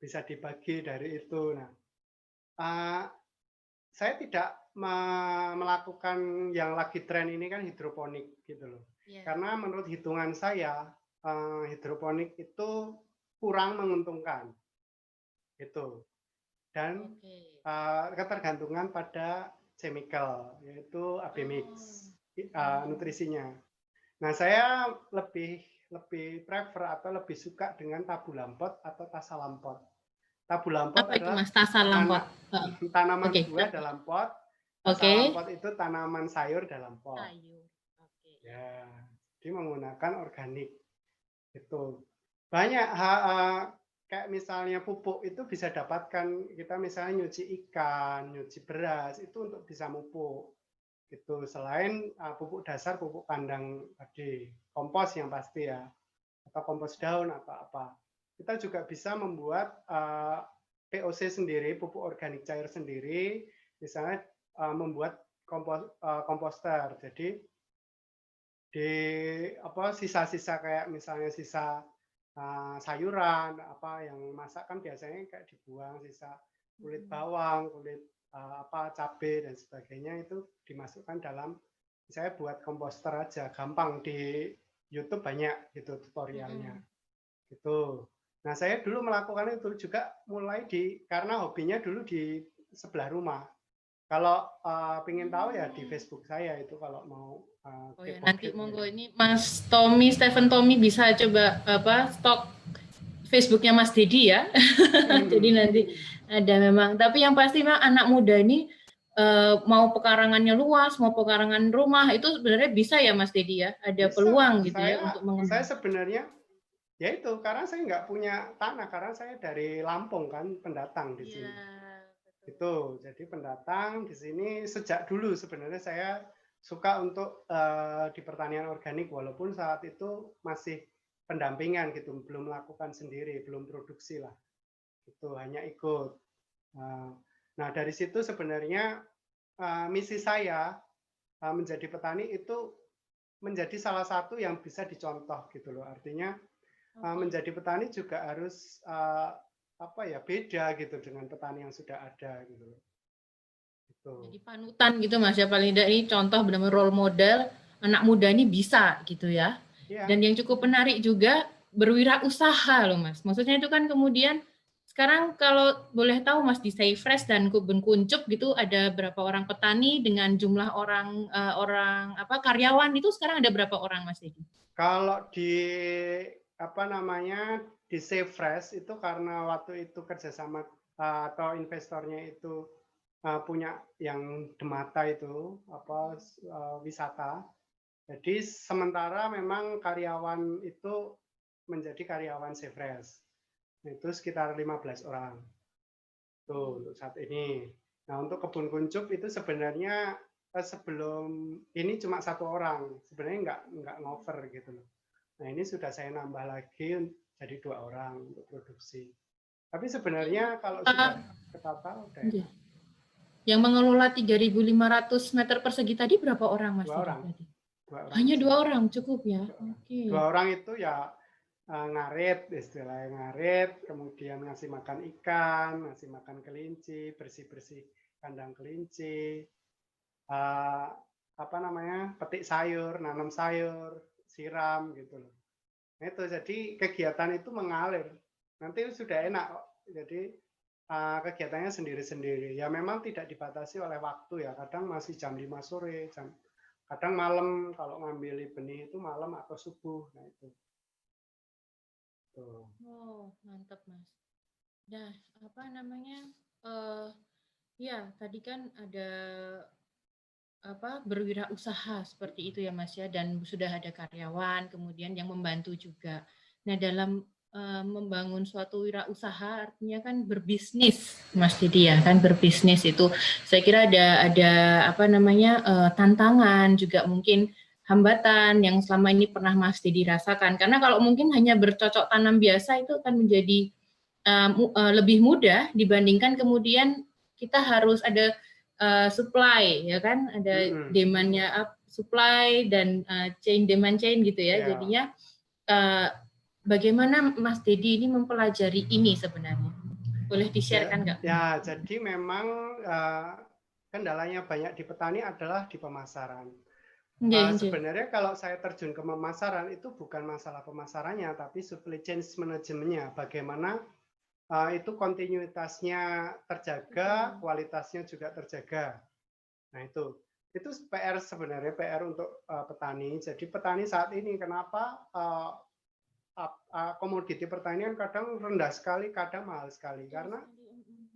bisa dibagi dari itu. Nah, saya tidak melakukan yang lagi tren ini kan hidroponik gitu loh. Yeah. Karena menurut hitungan saya hidroponik itu kurang menguntungkan, itu dan ketergantungan pada chemical yaitu AB mix nutrisinya. Nah, saya lebih prefer atau lebih suka dengan tabulampot atau tasalampot. Tabulampot adalah tanaman buah dalam pot. Tasalampot itu tanaman sayur dalam pot. Ya, jadi menggunakan organik. Itu banyak kayak misalnya pupuk itu bisa dapatkan kita misalnya nyuci ikan, nyuci beras itu untuk bisa pupuk. Itu selain pupuk dasar, pupuk kandang tadi, kompos yang pasti ya, atau kompos daun atau apa. Kita juga bisa membuat POC sendiri, pupuk organik cair sendiri, misalnya membuat komposter. Jadi di sisa-sisa kayak misalnya sisa sayuran yang masak kan biasanya kayak dibuang, sisa kulit bawang, kulit cabai dan sebagainya itu dimasukkan dalam, saya buat komposter aja, gampang di YouTube banyak gitu tutorialnya. Gitu. Nah, saya dulu melakukan itu juga mulai karena hobinya dulu di sebelah rumah. Kalau pengen tahu ya di Facebook saya itu kalau mau nanti monggo ini Mas Stephen Tommy bisa coba stok Facebooknya Mas Dedi ya. Jadi nanti ada memang. Tapi yang pasti memang anak muda ini mau pekarangannya luas, mau pekarangan rumah, itu sebenarnya bisa ya Mas Dedi ya, ada Bisa. peluang gitu ya untuk Saya mengembang. sebenarnya ya itu karena saya nggak punya tanah karena saya dari Lampung kan pendatang di Iya, sini. betul. Itu jadi pendatang di sini sejak dulu sebenarnya saya suka untuk di pertanian organik walaupun saat itu masih pendampingan gitu, belum melakukan sendiri, belum produksi lah. Itu hanya ikut. Nah dari situ sebenarnya misi saya menjadi petani itu menjadi salah satu yang bisa dicontoh gitu loh. Artinya menjadi petani juga harus apa ya beda gitu dengan petani yang sudah ada gitu loh. Gitu. Jadi panutan gitu Mas ya, paling tidak ini contoh benar-benar role model anak muda ini bisa gitu ya. Iya. Dan yang cukup menarik juga berwirausaha loh Mas. Maksudnya itu kan kemudian sekarang kalau boleh tahu Mas di Sayfresh dan Kebun Kuncup gitu ada berapa orang petani dengan jumlah orang karyawan itu sekarang ada berapa orang Mas Dedi? Kalau di apa namanya di Save Fresh itu karena waktu itu kerjasama atau investornya itu punya yang Demata itu apa wisata. Jadi sementara memang karyawan itu menjadi karyawan Save Fresh. Itu sekitar 15 orang. Tuh untuk saat ini. Nah untuk Kebun Kuncup itu sebenarnya sebelum ini cuma 1 orang. Sebenarnya nggak ngover gitu loh. Nah ini sudah saya nambah lagi jadi 2 orang untuk produksi. Tapi sebenarnya kalau sudah ketata udah enak. Yang mengelola 3.500 meter persegi tadi berapa orang Mas 2 Dedi? orang. 2 orang Hanya aja. 2 orang cukup ya. 2 orang. Oke. 2 orang itu ya ngarit, istilahnya ngarit, kemudian ngasih makan ikan, ngasih makan kelinci, bersih-bersih kandang kelinci, apa namanya, petik sayur, nanam sayur, siram gitu loh. Nah, itu jadi kegiatan itu mengalir. Nanti sudah enak kok. Jadi kegiatannya sendiri-sendiri. Ya memang tidak dibatasi oleh waktu ya. Kadang masih jam 5 sore, kadang malam kalau ngambil benih itu malam atau subuh. Nah itu. Tuh. Oh, mantap Mas. Nah, apa namanya? Ya, tadi kan ada berwirausaha seperti itu ya Mas ya, dan sudah ada karyawan kemudian yang membantu juga. Nah, dalam membangun suatu wirausaha artinya kan berbisnis Mas Didi ya, kan berbisnis itu saya kira ada tantangan juga mungkin hambatan yang selama ini pernah Mas Didi rasakan, karena kalau mungkin hanya bercocok tanam biasa itu akan menjadi lebih mudah dibandingkan kemudian kita harus ada supply ya kan, ada demand-nya supply dan demand chain gitu ya. Jadinya bagaimana Mas Dedi ini mempelajari ini sebenarnya? Boleh di-share-kan nggak? Ya, jadi memang kendalanya banyak di petani adalah di pemasaran. Sebenarnya kalau saya terjun ke pemasaran itu bukan masalah pemasarannya, tapi supply chain manajemennya. Bagaimana itu kontinuitasnya terjaga, kualitasnya juga terjaga. Nah itu PR sebenarnya, PR untuk petani. Jadi petani saat ini kenapa komoditi pertanian kadang rendah sekali, kadang mahal sekali, karena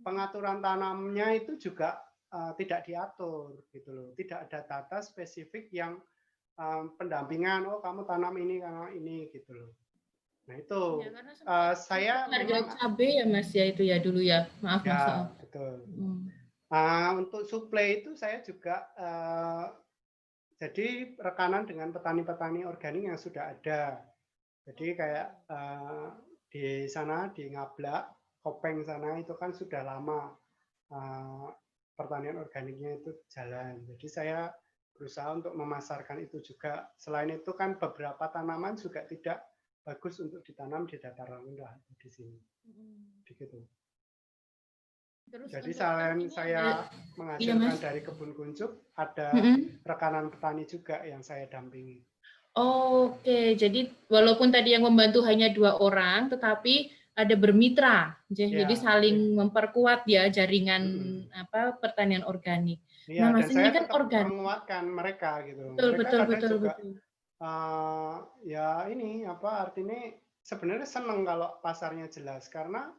pengaturan tanamnya itu juga tidak diatur gitu loh. Tidak ada data spesifik yang pendampingan, oh kamu tanam ini gitu loh. Nah itu ya, saya harga memang cabai ya Mas ya itu ya dulu ya, maaf Mas. Ya betul. Untuk suplai itu saya juga jadi rekanan dengan petani-petani organik yang sudah ada. Jadi kayak di sana di Ngablak, Kopeng sana itu kan sudah lama pertanian organiknya itu jalan. Jadi saya berusaha untuk memasarkan itu juga. Selain itu kan beberapa tanaman juga tidak bagus untuk ditanam di dataran rendah di sini. Begitu. Jadi selain saya menghasilkan dari Kebun Kuncup, ada rekanan petani juga yang saya dampingi. Oke, jadi walaupun tadi yang membantu hanya 2 orang, tetapi ada bermitra, jadi saling memperkuat ya jaringan pertanian organik. Iya, dan saya tetap menguatkan mereka gitu. Mereka kadang juga ya ini artinya sebenarnya senang kalau pasarnya jelas karena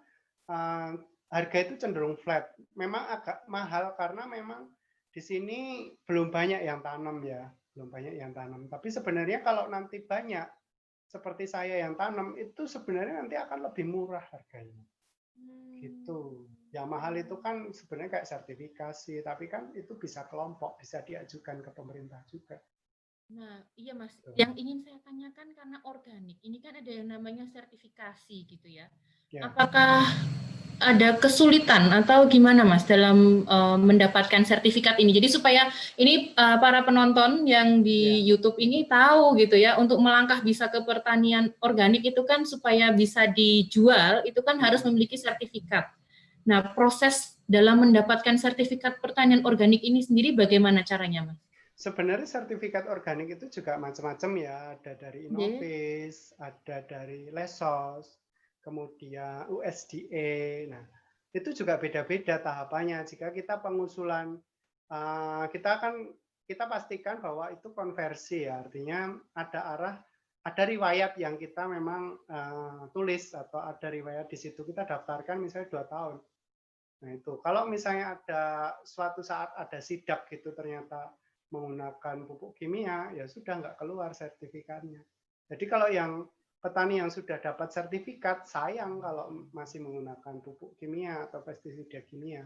harga itu cenderung flat. Memang agak mahal karena memang di sini belum banyak yang tanam ya, belum banyak yang tanam. Tapi sebenarnya kalau nanti banyak seperti saya yang tanam itu sebenarnya nanti akan lebih murah harganya. Gitu. Yang mahal itu kan sebenarnya kayak sertifikasi, tapi kan itu bisa kelompok, bisa diajukan ke pemerintah juga. Nah, iya Mas, Tuh. yang ingin saya tanyakan karena organik, ini kan ada yang namanya sertifikasi gitu ya. Ya. Apakah ada kesulitan atau gimana Mas dalam mendapatkan sertifikat ini? Jadi supaya ini para penonton yang di YouTube ini tahu gitu ya, untuk melangkah bisa ke pertanian organik itu kan supaya bisa dijual, itu kan harus memiliki sertifikat. Nah, proses dalam mendapatkan sertifikat pertanian organik ini sendiri bagaimana caranya Mas? Sebenarnya sertifikat organik itu juga macam-macam ya, ada dari Innovis, ada dari Lesos, kemudian USDA. Nah, itu juga beda-beda tahapannya. Jika kita pengusulan, kita pastikan bahwa itu konversi ya, artinya ada riwayat yang kita memang tulis atau ada riwayat di situ kita daftarkan misalnya 2 tahun. Nah itu, kalau misalnya ada suatu saat ada sidak gitu ternyata menggunakan pupuk kimia, ya sudah nggak keluar sertifikatnya. Jadi kalau yang petani yang sudah dapat sertifikat, sayang kalau masih menggunakan pupuk kimia atau pestisida kimia.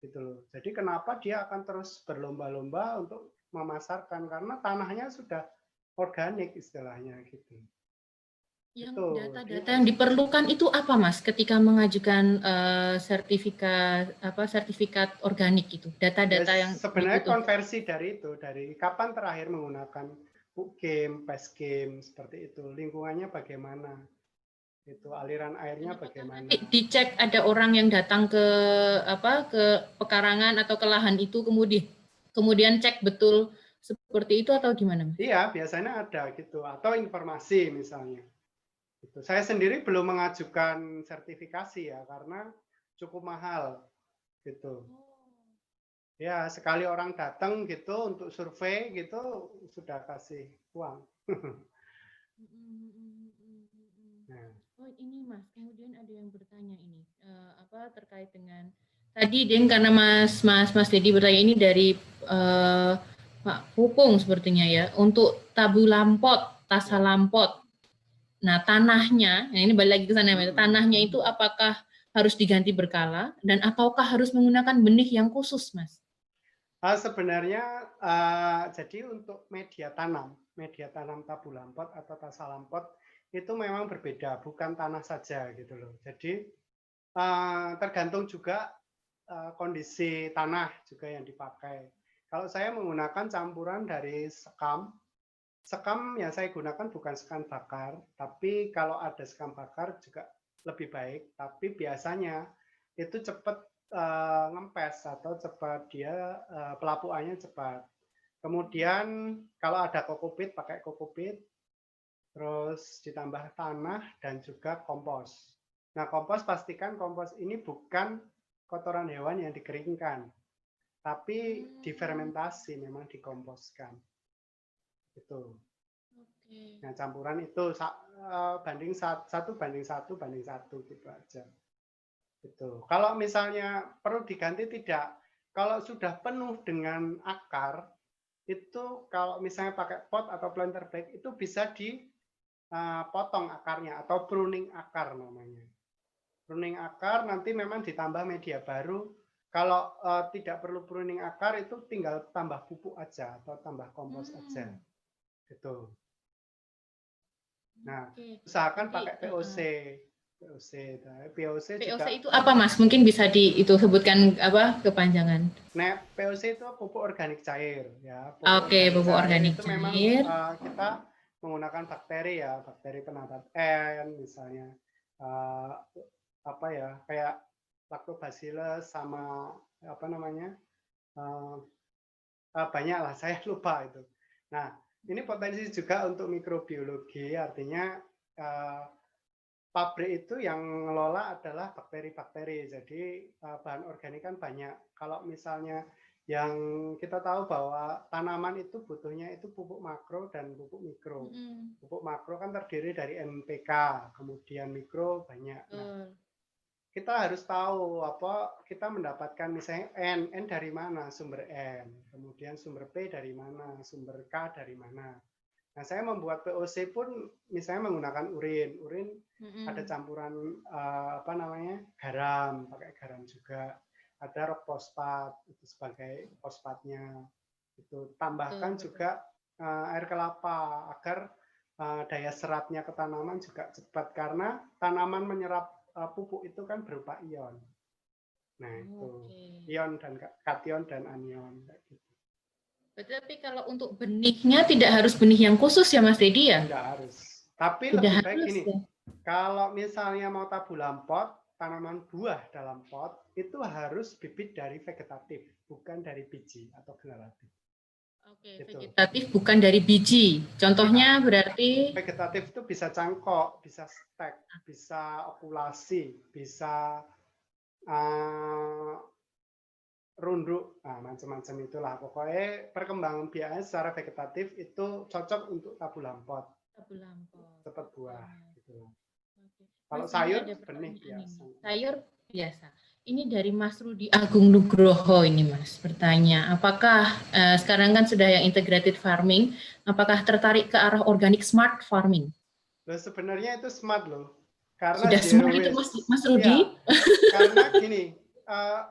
Gitu loh. Jadi kenapa dia akan terus berlomba-lomba untuk memasarkan, karena tanahnya sudah organik istilahnya gitu. Yang data-data Itu. yang diperlukan itu apa Mas ketika mengajukan sertifikat organik itu? Ya, Data-data yang sebenarnya dibutuhkan. konversi dari itu, dari kapan terakhir menggunakan PUKIM, PESKIM, seperti itu. Lingkungannya bagaimana? Itu aliran airnya Dan apakah bagaimana? nanti dicek ada orang yang datang ke pekarangan atau ke lahan itu kemudian cek betul seperti itu atau gimana Mas? Iya, biasanya ada gitu, atau informasi misalnya. Gitu. Saya sendiri belum mengajukan sertifikasi ya, karena cukup mahal gitu. Ya, sekali orang datang gitu untuk survei gitu sudah kasih uang. Nah. Oh ini Mas, kemudian ada yang bertanya ini terkait dengan tadi Deng, karena Mas Dedi bertanya ini dari Pak Pupung sepertinya ya, untuk tabu lampot, tasa lampot. Nah tanahnya, nah ini balik lagi ke sana, tanahnya itu apakah harus diganti berkala dan ataukah harus menggunakan benih yang khusus Mas? Sebenarnya jadi untuk media tanam tabu lampot atau tasa lampot itu memang berbeda, bukan tanah saja gitu loh. Jadi tergantung juga kondisi tanah juga yang dipakai. Kalau saya menggunakan campuran dari sekam yang saya gunakan bukan sekam bakar, tapi kalau ada sekam bakar juga lebih baik. Tapi biasanya itu cepat ngempes atau cepat dia pelapuannya cepat. Kemudian kalau ada kokopit pakai kokopit, terus ditambah tanah dan juga kompos. Nah kompos pastikan kompos ini bukan kotoran hewan yang dikeringkan, tapi difermentasi, memang dikomposkan. Itu. Nah campuran itu banding 1:1:1 gitu aja. Gitu. Kalau misalnya perlu diganti tidak, kalau sudah penuh dengan akar, itu kalau misalnya pakai pot atau planter bag itu bisa dipotong akarnya atau pruning akar namanya. Pruning akar nanti memang ditambah media baru. Kalau tidak perlu pruning akar itu tinggal tambah pupuk aja atau tambah kompos aja. Gitu. Nah, usahakan pakai POC. POC juga. POC itu apa Mas? Mungkin bisa itu sebutkan kepanjangan. Nah, POC itu pupuk organik cair ya. Oke, pupuk organik itu memang cair. kita menggunakan bakteri ya, bakteri penabat N misalnya. Kayak Lactobacillus sama apa namanya? Banyak lah, saya lupa itu. Nah, ini potensi juga untuk mikrobiologi, artinya pabrik itu yang ngelola adalah bakteri-bakteri. Jadi bahan organik kan banyak. Kalau misalnya yang kita tahu bahwa tanaman itu butuhnya itu pupuk makro dan pupuk mikro. Pupuk makro kan terdiri dari NPK, kemudian mikro banyak. Nah, kita harus tahu kita mendapatkan misalnya N dari mana sumber N, kemudian sumber P dari mana, sumber K dari mana. Nah, saya membuat POC pun misalnya menggunakan urin ada campuran garam, pakai garam juga. Ada rock fosfat itu sebagai fosfatnya. Itu tambahkan juga air kelapa agar daya serapnya ke tanaman juga cepat karena tanaman menyerap pupuk itu kan berupa ion. Nah, itu ion dan kation dan anion kayak gitu. Tapi kalau untuk benihnya tidak harus benih yang khusus ya Mas Dedi ya? Tidak harus. Tapi tidak lebih baik harus, gini, ya? Kalau misalnya mau tabulam pot, tanaman buah dalam pot, itu harus bibit dari vegetatif, bukan dari biji atau generatif. Oke, gitu. Vegetatif bukan dari biji. Contohnya ya, berarti? Vegetatif itu bisa cangkok, bisa stek, bisa okulasi, bisa runduk, macam-macam itulah. Pokoknya perkembangan biaknya secara vegetatif itu cocok untuk tabulam pot. Tabulam pot. Cepat buah. Gitu. Oke. Kalau Mas, sayur benih biasa. Sayur biasa. Ini dari Mas Rudi Agung Nugroho ini Mas bertanya, apakah sekarang kan sudah yang integrated farming, apakah tertarik ke arah organic smart farming? Loh, sebenarnya itu smart loh. Karena sudah smart itu Mas Rudi? Ya, karena gini,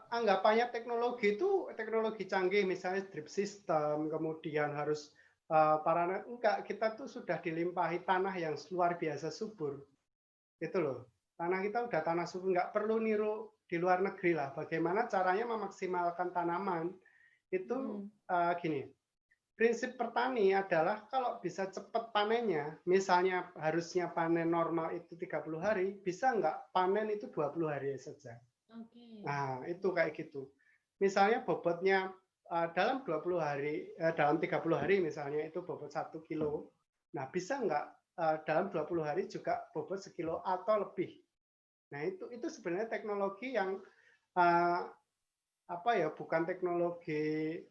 anggapannya teknologi itu teknologi canggih, misalnya drip system, kemudian harus enggak, kita tuh sudah dilimpahi tanah yang luar biasa subur. Itu loh. Tanah kita udah tanah subur, nggak perlu niru di luar negeri lah. Bagaimana caranya memaksimalkan tanaman itu gini. Prinsip petani adalah kalau bisa cepat panennya, misalnya harusnya panen normal itu 30 hari, bisa nggak panen itu 20 hari saja. Nah, itu kayak gitu. Misalnya bobotnya dalam 20 hari, dalam 30 hari misalnya itu bobot 1 kilo. Nah, bisa nggak dalam 20 hari juga bobot sekilo atau lebih. Nah, itu sebenarnya teknologi yang bukan teknologi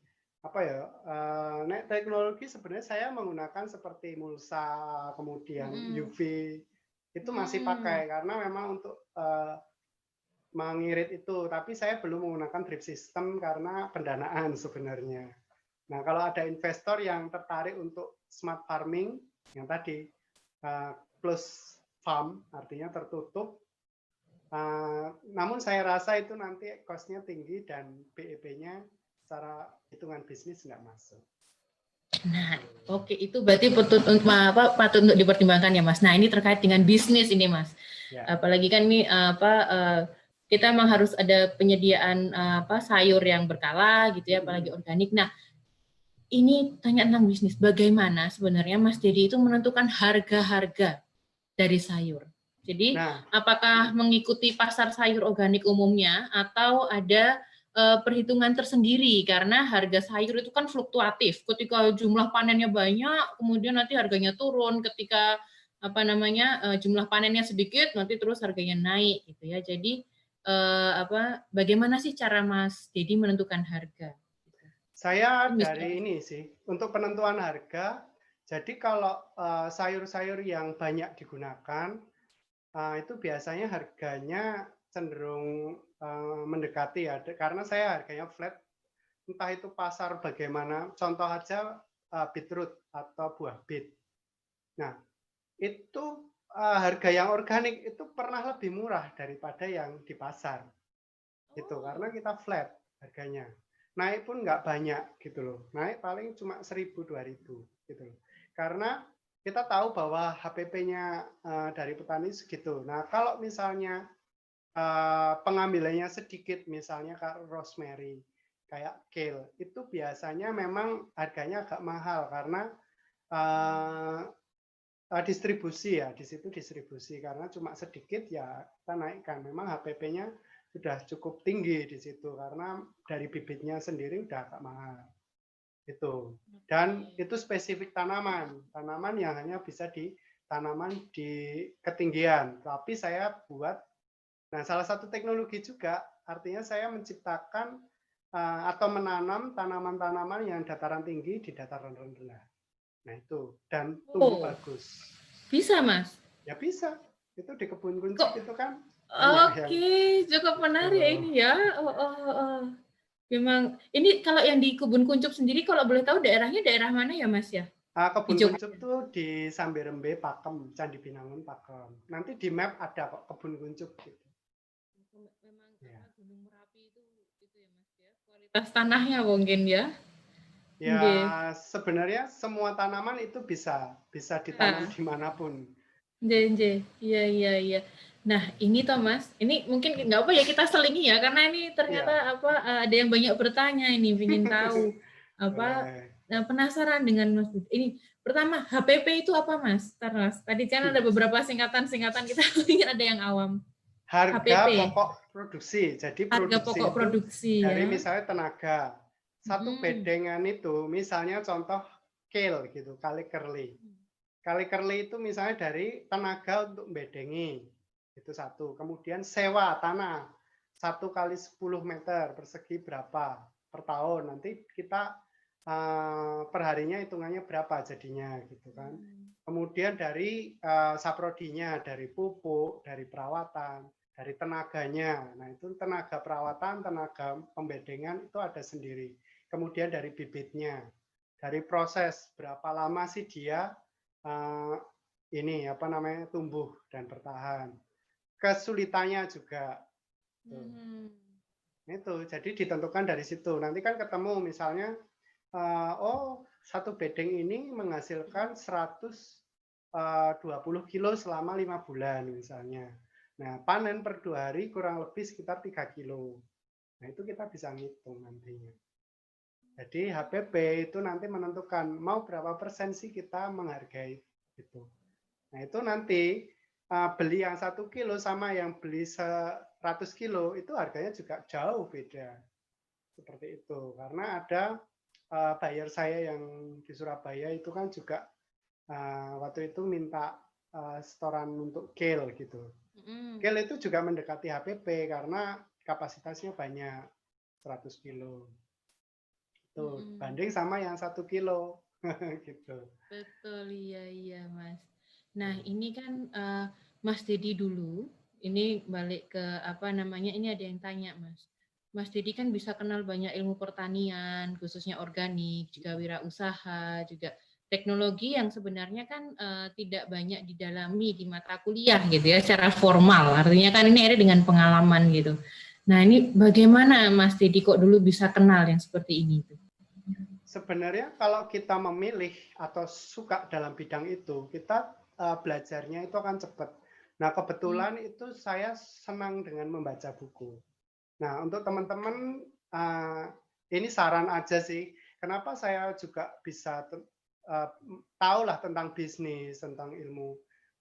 teknologi sebenarnya saya menggunakan seperti mulsa, kemudian UV itu masih pakai karena memang untuk mengirit itu, tapi saya belum menggunakan drip system karena pendanaan sebenarnya. Nah, kalau ada investor yang tertarik untuk smart farming yang tadi plus farm artinya tertutup, namun saya rasa itu nanti cost-nya tinggi dan BEP-nya secara hitungan bisnis nggak masuk. Nah, oke, itu berarti patut untuk dipertimbangkan ya Mas. Nah, ini terkait dengan bisnis ini Mas. Ya. Apalagi kan ini kita memang harus ada penyediaan sayur yang berkala gitu ya, apalagi organik. Nah, ini tanya tentang bisnis. Bagaimana sebenarnya Mas Dedi itu menentukan harga-harga dari sayur? Jadi, apakah mengikuti pasar sayur organik umumnya atau ada perhitungan tersendiri karena harga sayur itu kan fluktuatif. Ketika jumlah panennya banyak, kemudian nanti harganya turun. Ketika jumlah panennya sedikit, nanti terus harganya naik gitu ya. Jadi bagaimana sih cara Mas Dedi menentukan harga? Saya dari ini sih untuk penentuan harga. Jadi kalau sayur-sayur yang banyak digunakan itu biasanya harganya cenderung mendekati ya, karena saya harganya flat, entah itu pasar bagaimana, contoh aja beetroot atau buah beet. Nah, itu harga yang organik itu pernah lebih murah daripada yang di pasar. Gitu, karena kita flat harganya. Naik pun nggak banyak gitu loh. Naik paling cuma 1.000-2.000 gitu loh. Karena kita tahu bahwa HPP-nya dari petani segitu. Nah, kalau misalnya pengambilannya sedikit, misalnya kayak rosemary, kayak kale, itu biasanya memang harganya agak mahal karena distribusi ya, di situ distribusi karena cuma sedikit ya kita naikkan. Memang HPP-nya sudah cukup tinggi di situ karena dari bibitnya sendiri udah agak mahal. Itu. Dan itu spesifik tanaman yang hanya bisa ditanaman di ketinggian. Tapi saya buat, nah salah satu teknologi juga, artinya saya menciptakan atau menanam tanaman-tanaman yang dataran tinggi di dataran rendah. Nah itu, dan tumbuh bagus. Bisa Mas? Ya bisa. Itu di kebun kunci itu kan banyak yang Oke, cukup menarik tuh. ini ya. Oh. Memang ini kalau yang di Kebun Kuncup sendiri kalau boleh tahu daerahnya daerah mana ya Mas ya? Di Kebun Jogja. kuncup tuh di Sambirembe, Pakem, Candi Binangun, Pakem. Nanti di map ada kok kebun kuncup gitu. Memang Ya. karena Gunung Merapi itu ya Mas ya. Kualitas tanahnya mungkin ya. Ya, Nggih. sebenarnya semua tanaman itu bisa ditanam Ah, dimanapun. nggih. Iya. Nah, ini Thomas, ini mungkin nggak apa ya kita selingi ya karena ini ternyata Iya, ada yang banyak bertanya ini, ingin tahu apa boleh. penasaran dengan Mas Budi. Ini pertama HPP itu apa Mas? Ntar, Mas. Tadi kan ada beberapa singkatan-singkatan kita ingin ada yang awam. Harga HPP, pokok produksi. Jadi harga produksi pokok itu produksi dari ya. misalnya tenaga. Satu Mm-mm. bedengan itu misalnya contoh kale gitu, kali kerli. Kali kerli itu misalnya dari tenaga untuk bedengi. Itu satu. Kemudian sewa tanah. 1 kali 10 meter persegi berapa per tahun. Nanti kita per harinya hitungannya berapa jadinya gitu kan. Kemudian dari saprodinya, dari pupuk, dari perawatan, dari tenaganya. Nah, itu tenaga perawatan, tenaga pembedengan itu ada sendiri. Kemudian dari bibitnya, dari proses berapa lama sih dia ini apa namanya tumbuh dan bertahan. Kesulitannya juga tuh. Itu jadi ditentukan dari situ. Nanti kan ketemu misalnya oh satu bedeng ini menghasilkan 120 kilo selama 5 bulan misalnya. Nah, panen per 2 hari kurang lebih sekitar 3 kilo. Nah, itu kita bisa ngitung nantinya. Jadi HPP itu nanti menentukan mau berapa persen sih kita menghargai itu. Nah, itu nanti beli yang 1 kilo sama yang beli 100 kilo itu harganya juga jauh beda. Seperti itu. Karena ada buyer saya yang di Surabaya itu kan juga waktu itu minta setoran untuk kale gitu. Kale itu juga mendekati HPP karena kapasitasnya banyak 100 kilo. Tuh, banding sama yang 1 kilo gitu. Betul, iya Mas. Nah, ini kan Mas Dedi dulu, ini balik ke apa namanya, ini ada yang tanya Mas. Mas Dedi kan bisa kenal banyak ilmu pertanian, khususnya organik, juga wirausaha, juga teknologi yang sebenarnya kan tidak banyak didalami di mata kuliah gitu ya, secara formal. Artinya kan ini ada dengan pengalaman gitu. Nah, ini bagaimana Mas Dedi kok dulu bisa kenal yang seperti ini tuh? Sebenarnya kalau kita memilih atau suka dalam bidang itu, kita belajarnya itu akan cepat. Nah, kebetulan itu saya senang dengan membaca buku. Nah, untuk teman-teman, ini saran aja sih. Kenapa saya juga bisa tahulah tentang bisnis, tentang ilmu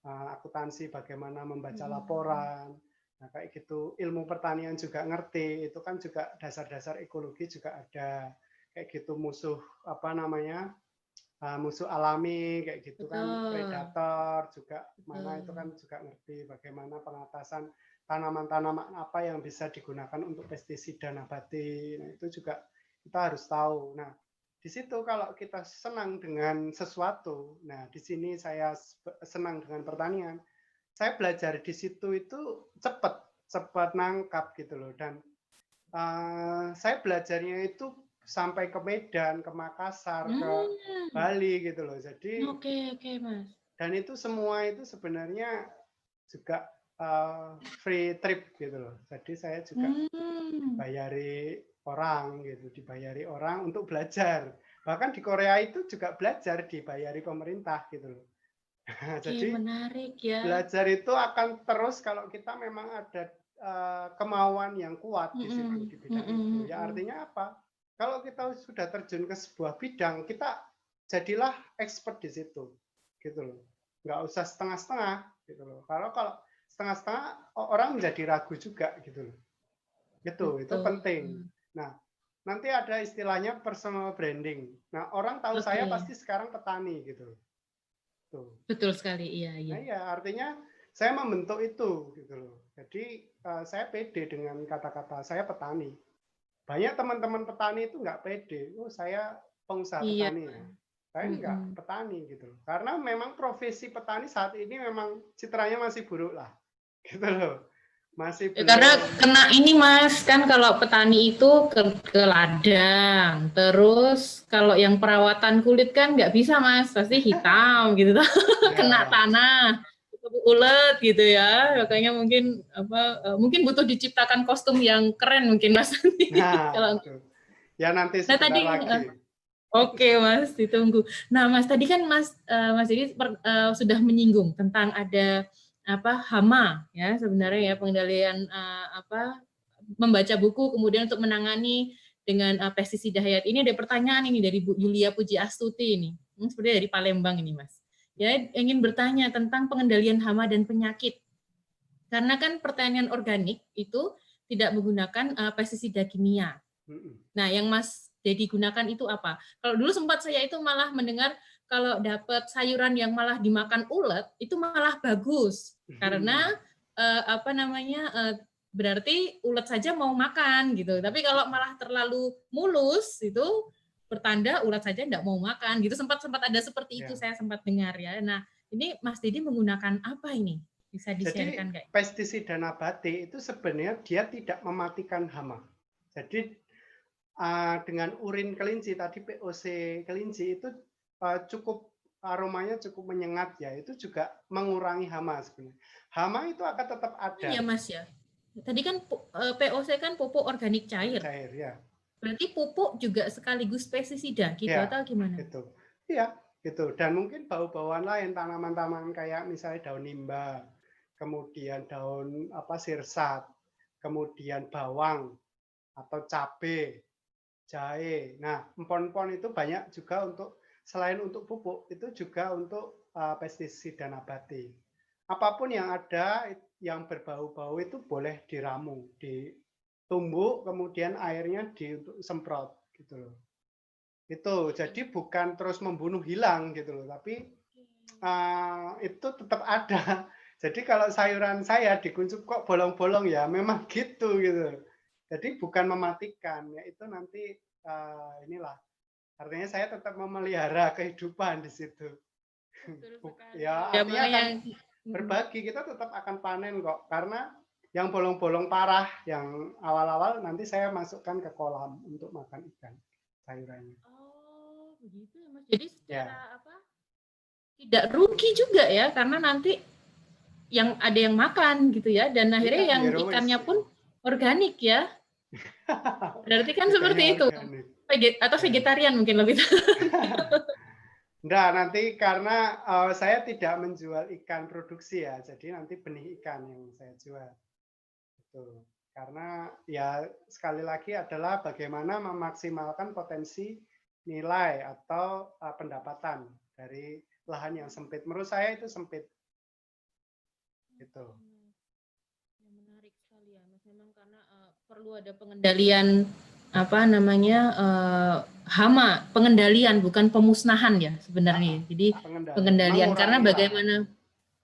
akuntansi, bagaimana membaca laporan, nah kayak gitu. Ilmu pertanian juga ngerti, itu kan juga dasar-dasar ekologi juga ada. Kayak gitu musuh apa namanya musuh alami kayak gitu kan Betul, predator juga mana itu betul. kan juga ngerti bagaimana pengatasan tanaman-tanaman apa yang bisa digunakan untuk pestisida nabati. Nah, itu juga kita harus tahu. Nah, di situ kalau kita senang dengan sesuatu, nah di sini saya senang dengan pertanian, saya belajar di situ itu cepat nangkap gitu loh. Dan saya belajarnya itu sampai ke Medan, ke Makassar, ke Bali gitu loh. Jadi Oke, Mas. dan itu semua itu sebenarnya juga free trip gitu loh. Jadi saya juga Hmm, dibayari orang gitu, dibayari orang untuk belajar. Bahkan di Korea itu juga belajar dibayari pemerintah gitu loh. oke, Jadi menarik ya. belajar itu akan terus kalau kita memang ada kemauan yang kuat di situ Mm-mm, di bidang itu. mm-mm, Ya mm-mm. artinya apa? Kalau kita sudah terjun ke sebuah bidang, kita jadilah expert di situ, gitu loh. Nggak usah setengah-setengah, gitu loh. Kalau setengah-setengah orang menjadi ragu juga, gitu loh. Itu Betul. penting. Nah, nanti ada istilahnya personal branding. Nah, orang tahu saya Oke, pasti sekarang petani, gitu. Tuh. betul sekali. Iya, Nah, iya. ya artinya saya membentuk itu gitu loh. Jadi saya pede dengan kata-kata saya petani. Banyak teman-teman petani itu nggak pede. Oh, saya pengusaha Iya. petani ya. Saya nggak Mm-mm. petani gitu loh. Karena memang profesi petani saat ini memang citranya masih buruk lah. Gitu loh. masih Ya, karena belum. kena ini Mas, kan kalau petani itu ke ladang, terus kalau yang perawatan kulit kan nggak bisa Mas, pasti hitam gitu, kena Ya, tanah, ulet gitu ya, makanya mungkin mungkin butuh diciptakan kostum yang keren mungkin Mas nanti. nah Kalau itu. Ya nanti nah sebentar tadi lagi. oke Mas, ditunggu. Nah Mas tadi kan Mas ini sudah menyinggung tentang ada hama ya sebenarnya ya pengendalian membaca buku kemudian untuk menangani dengan pestisida hayat. Ini ada pertanyaan ini dari Bu Yulia Puji Astuti ini. Sebenarnya dari Palembang ini Mas. Ya ingin bertanya tentang pengendalian hama dan penyakit. Karena kan pertanian organik itu tidak menggunakan pestisida kimia. Nah, yang Mas Dedi gunakan itu apa? Kalau dulu sempat saya itu malah mendengar kalau dapat sayuran yang malah dimakan ulet itu malah bagus karena berarti ulet saja mau makan gitu. Tapi kalau malah terlalu mulus itu pertanda ulet saja tidak mau makan gitu. Sempat ada seperti itu Ya. saya sempat dengar ya. Nah, ini Mas Dedi menggunakan apa ini? Bisa Jadi di-sharekan kayak? pestisida nabati itu sebenarnya dia tidak mematikan hama. Jadi dengan urin kelinci tadi POC kelinci itu cukup aromanya cukup menyengat ya, itu juga mengurangi hama sebenarnya. Hama itu akan tetap ada. Iya Mas ya. Tadi kan POC kan pupuk organik cair. Cair ya. Berarti pupuk juga sekaligus pestisida gitu Ya, atau gimana? itu. Iya, gitu. Dan mungkin bau-bauan lain tanaman-tanaman kayak misalnya daun nimba, kemudian daun sirsat, kemudian bawang atau cabai, jahe. Nah, empon-empon itu banyak juga untuk selain untuk pupuk, itu juga untuk pestisida nabati. Apapun yang ada yang berbau-bau itu boleh diramu, ditumbuk, kemudian airnya disemprot gitu loh. Itu jadi bukan terus membunuh hilang gitu loh, tapi itu tetap ada. Jadi kalau sayuran saya dikuncup kok bolong-bolong ya memang gitu gitu. Jadi bukan mematikan, ya itu nanti inilah. Artinya saya tetap memelihara kehidupan di situ. Ya Ya artinya malah akan yang berbagi, kita tetap akan panen kok. Karena yang bolong-bolong parah, yang awal-awal nanti saya masukkan ke kolam untuk makan ikan sayurannya. oh begitu ya Mas. Jadi secara Ya, tidak rugi juga ya karena nanti yang ada yang makan gitu ya dan iya, akhirnya yang herois ikannya itu. pun organik ya. Berarti kan Ikannya seperti itu. organik. Atau Ya. vegetarian mungkin lebih. Enggak, nanti karena saya tidak menjual ikan produksi ya, jadi nanti benih ikan yang saya jual. Gitu. Karena ya sekali lagi adalah bagaimana memaksimalkan potensi nilai atau pendapatan dari lahan yang sempit. Menurut saya itu sempit. Gitu. Menarik sekali ya Mas. Memang karena perlu ada pengendalian hama, pengendalian bukan pemusnahan ya sebenarnya. Jadi Pengendalian, pengendalian karena mengurangi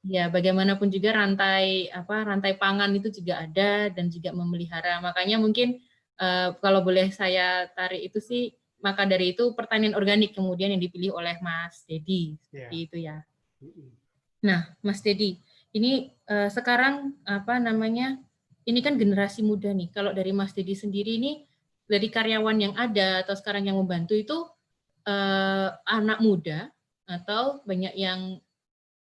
lah. bagaimanapun juga rantai pangan itu juga ada dan juga memelihara. Makanya mungkin kalau boleh saya tarik itu sih maka dari itu pertanian organik kemudian yang dipilih oleh Mas Dedi seperti Ya. itu ya. Nah, Mas Dedi, ini sekarang ini kan generasi muda nih. Kalau dari Mas Dedi sendiri ini dari karyawan yang ada atau sekarang yang membantu itu anak muda atau banyak yang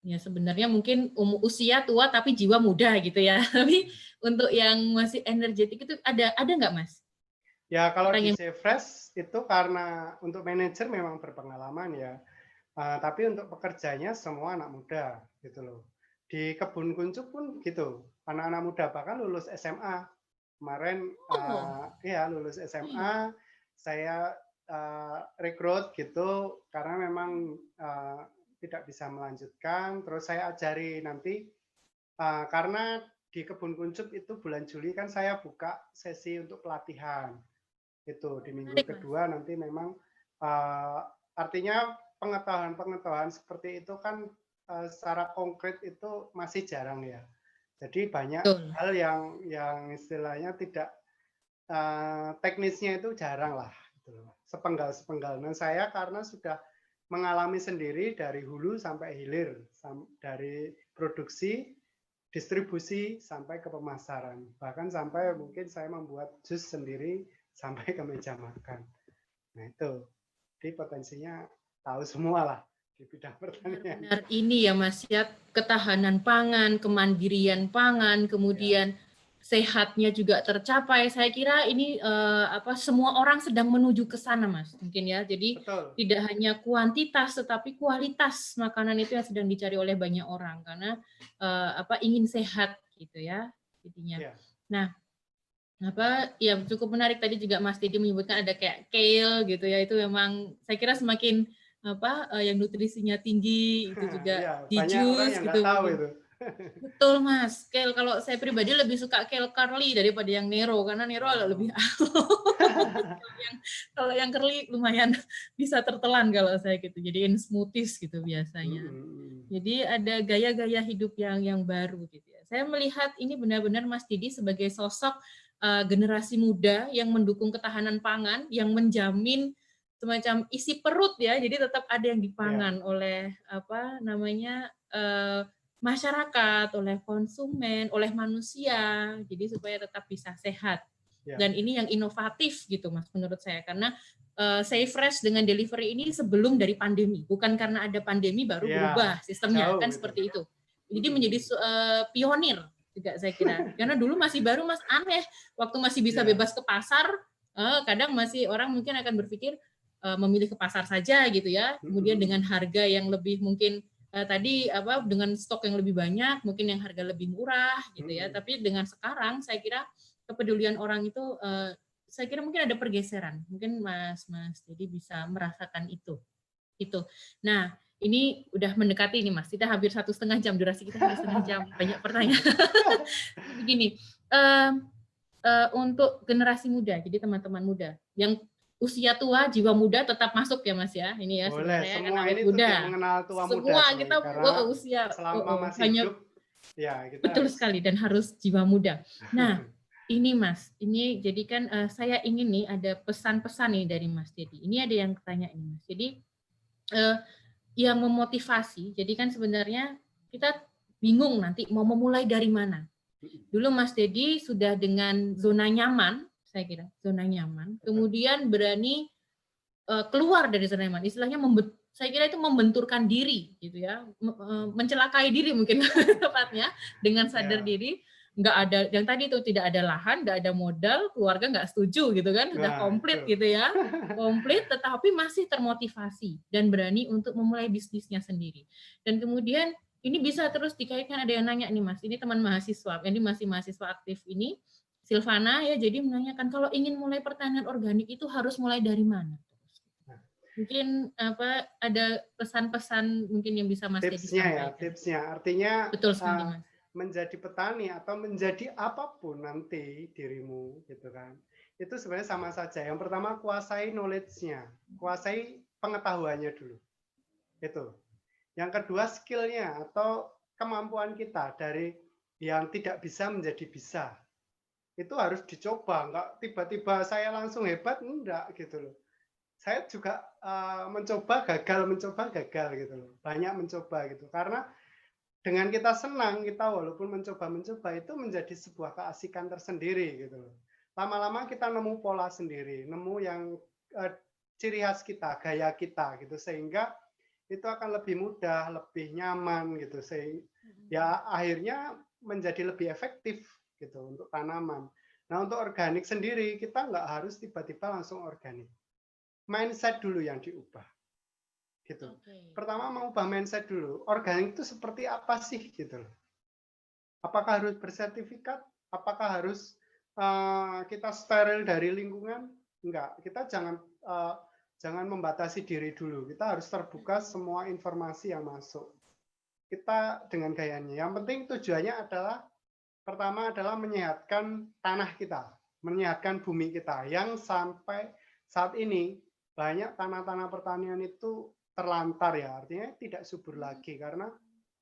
ya sebenarnya mungkin usia tua tapi jiwa muda gitu ya. Tapi untuk yang masih energetik itu ada nggak Mas? Ya kalau Orang di yang Cefresh itu karena untuk manajer memang berpengalaman ya. Tapi untuk pekerjanya semua anak muda gitu loh. Di kebun kuncup pun gitu, anak-anak muda bahkan lulus SMA kemarin. Ya lulus SMA, saya rekrut gitu karena memang tidak bisa melanjutkan. Terus saya ajari nanti karena di kebun kuncup itu bulan Juli kan saya buka sesi untuk pelatihan. Itu di minggu menarik Mas. kedua nanti memang artinya pengetahuan seperti itu kan secara konkret itu masih jarang ya. Jadi banyak Betul. hal yang istilahnya tidak teknisnya itu jarang lah. Gitu. Sepenggal-sepenggal. Nah saya karena sudah mengalami sendiri dari hulu sampai hilir, dari produksi distribusi sampai ke pemasaran. Bahkan sampai mungkin saya membuat jus sendiri sampai ke meja makan. Nah itu, jadi potensinya tahu semua lah di bidang pertanian. Benar-benar ini ya Mas ya, ketahanan pangan, kemandirian pangan, kemudian sehatnya juga tercapai. Saya kira ini semua orang sedang menuju ke sana Mas, mungkin ya. Jadi Betul. tidak hanya kuantitas tetapi kualitas makanan itu yang sedang dicari oleh banyak orang karena ingin sehat gitu ya intinya. Ya. Nah, ya cukup menarik tadi juga Mas Didi menyebutkan ada kayak kale gitu ya, itu memang saya kira semakin yang nutrisinya tinggi itu juga Ya, di banyak orang jus yang gitu nggak tahu mungkin. itu. Betul Mas, kale kalau saya pribadi lebih suka kale curly daripada yang Nero karena Nero agak lebih kalau yang curly lumayan bisa tertelan kalau saya gitu. Jadiin smoothies gitu biasanya. Jadi ada gaya-gaya hidup yang baru gitu ya. Saya melihat ini benar-benar Mas Didi sebagai sosok generasi muda yang mendukung ketahanan pangan, yang menjamin semacam isi perut ya, jadi tetap ada yang dipangan oleh masyarakat, oleh konsumen, oleh manusia, jadi supaya tetap bisa sehat. Dan ini yang inovatif gitu Mas menurut saya, karena Safe Fresh dengan delivery ini sebelum dari pandemi, bukan karena ada pandemi baru berubah sistemnya, kan seperti itu. Jadi menjadi pionir juga saya kira. Karena dulu masih baru Mas, aneh waktu masih bisa bebas ke pasar, kadang masih orang mungkin akan berpikir memilih ke pasar saja gitu ya. Kemudian dengan harga yang lebih mungkin tadi dengan stok yang lebih banyak, mungkin yang harga lebih murah gitu ya. Tapi dengan sekarang saya kira kepedulian orang itu saya kira mungkin ada pergeseran. Mungkin Mas jadi bisa merasakan itu. Gitu. Nah, ini udah mendekati nih Mas. Kita hampir 1,5 jam, durasi kita hampir 1,5 jam. Banyak pertanyaan. Begini, untuk generasi muda, jadi teman-teman muda yang usia tua, jiwa muda tetap masuk ya Mas ya. Ini ya Boleh, sebenarnya kan semua awet ini muda. tidak mengenal tua muda Semua sih, kita karena usia selama masih hanya hidup, ya kita betul harus. sekali dan harus jiwa muda. Nah, ini Mas, ini jadi kan saya ingin nih ada pesan-pesan nih dari Mas Dedi. Ini ada yang tanya ini Mas. Jadi yang memotivasi. Jadi kan sebenarnya kita bingung nanti mau memulai dari mana. Dulu Mas Dedi sudah dengan zona nyaman, saya kira zona nyaman. Kemudian berani keluar dari zona nyaman. Istilahnya saya kira itu membenturkan diri, gitu ya, mencelakai diri mungkin tepatnya dengan sadar diri. Nggak ada yang tadi itu, tidak ada lahan, nggak ada modal, keluarga nggak setuju gitu kan, sudah komplit gitu ya, komplit, tetapi masih termotivasi dan berani untuk memulai bisnisnya sendiri. Dan kemudian ini bisa terus dikaitkan, ada yang nanya nih Mas, ini teman mahasiswa, ini masih mahasiswa aktif ini, Silvana ya, jadi menanyakan kalau ingin mulai pertanian organik itu harus mulai dari mana? Mungkin ada pesan-pesan mungkin yang bisa Mas Dedi sampaikan. Tipsnya artinya betul sekali Mas. Menjadi petani atau menjadi apapun nanti dirimu gitu kan, itu sebenarnya sama saja. Yang pertama kuasai knowledge-nya, kuasai pengetahuannya dulu itu. Yang kedua skillnya atau kemampuan kita dari yang tidak bisa menjadi bisa, itu harus dicoba. Enggak tiba-tiba saya langsung hebat, enggak gitu loh. Saya juga mencoba gagal gitu loh. Banyak mencoba gitu. Karena dengan kita senang, kita walaupun mencoba itu menjadi sebuah keasikan tersendiri gitu loh. Lama-lama kita nemu pola sendiri, nemu yang ciri khas kita, gaya kita gitu, sehingga itu akan lebih mudah, lebih nyaman gitu, sehingga ya akhirnya menjadi lebih efektif gitu untuk tanaman. Nah untuk organik sendiri kita nggak harus tiba-tiba langsung organik. Mindset dulu yang diubah gitu. Pertama mengubah mindset dulu. Organik itu seperti apa sih gitu loh. Apakah harus bersertifikat? Apakah harus kita steril dari lingkungan? Enggak. Kita jangan membatasi diri dulu. Kita harus terbuka semua informasi yang masuk. Kita dengan gayanya. Yang penting tujuannya adalah pertama adalah menyehatkan tanah kita, menyehatkan bumi kita yang sampai saat ini banyak tanah-tanah pertanian itu terlantar ya, artinya tidak subur lagi karena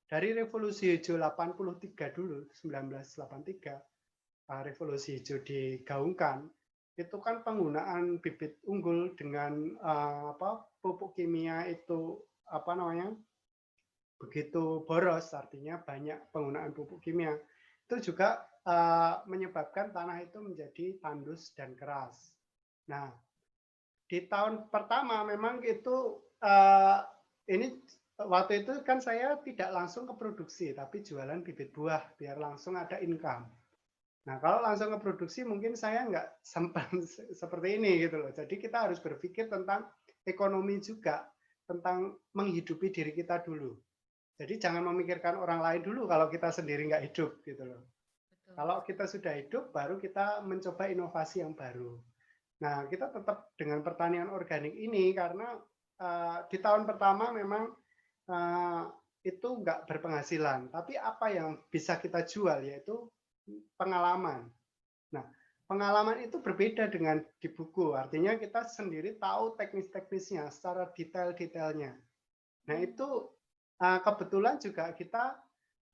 dari revolusi hijau 83 dulu, 1983, revolusi hijau digaungkan, itu kan penggunaan bibit unggul dengan pupuk kimia itu begitu boros, artinya banyak penggunaan pupuk kimia, itu juga menyebabkan tanah itu menjadi tandus dan keras. Nah, di tahun pertama memang itu ini waktu itu kan saya tidak langsung ke produksi, tapi jualan bibit buah biar langsung ada income. Nah, kalau langsung ke produksi mungkin saya nggak sempat seperti ini gitu loh. Jadi kita harus berpikir tentang ekonomi juga, tentang menghidupi diri kita dulu. Jadi jangan memikirkan orang lain dulu kalau kita sendiri nggak hidup gitu loh. Betul. Kalau kita sudah hidup, baru kita mencoba inovasi yang baru. Nah, kita tetap dengan pertanian organik ini karena di tahun pertama memang itu nggak berpenghasilan. Tapi apa yang bisa kita jual yaitu pengalaman. Nah, pengalaman itu berbeda dengan di buku. Artinya kita sendiri tahu teknis-teknisnya secara detail-detailnya. Nah, itu kebetulan juga kita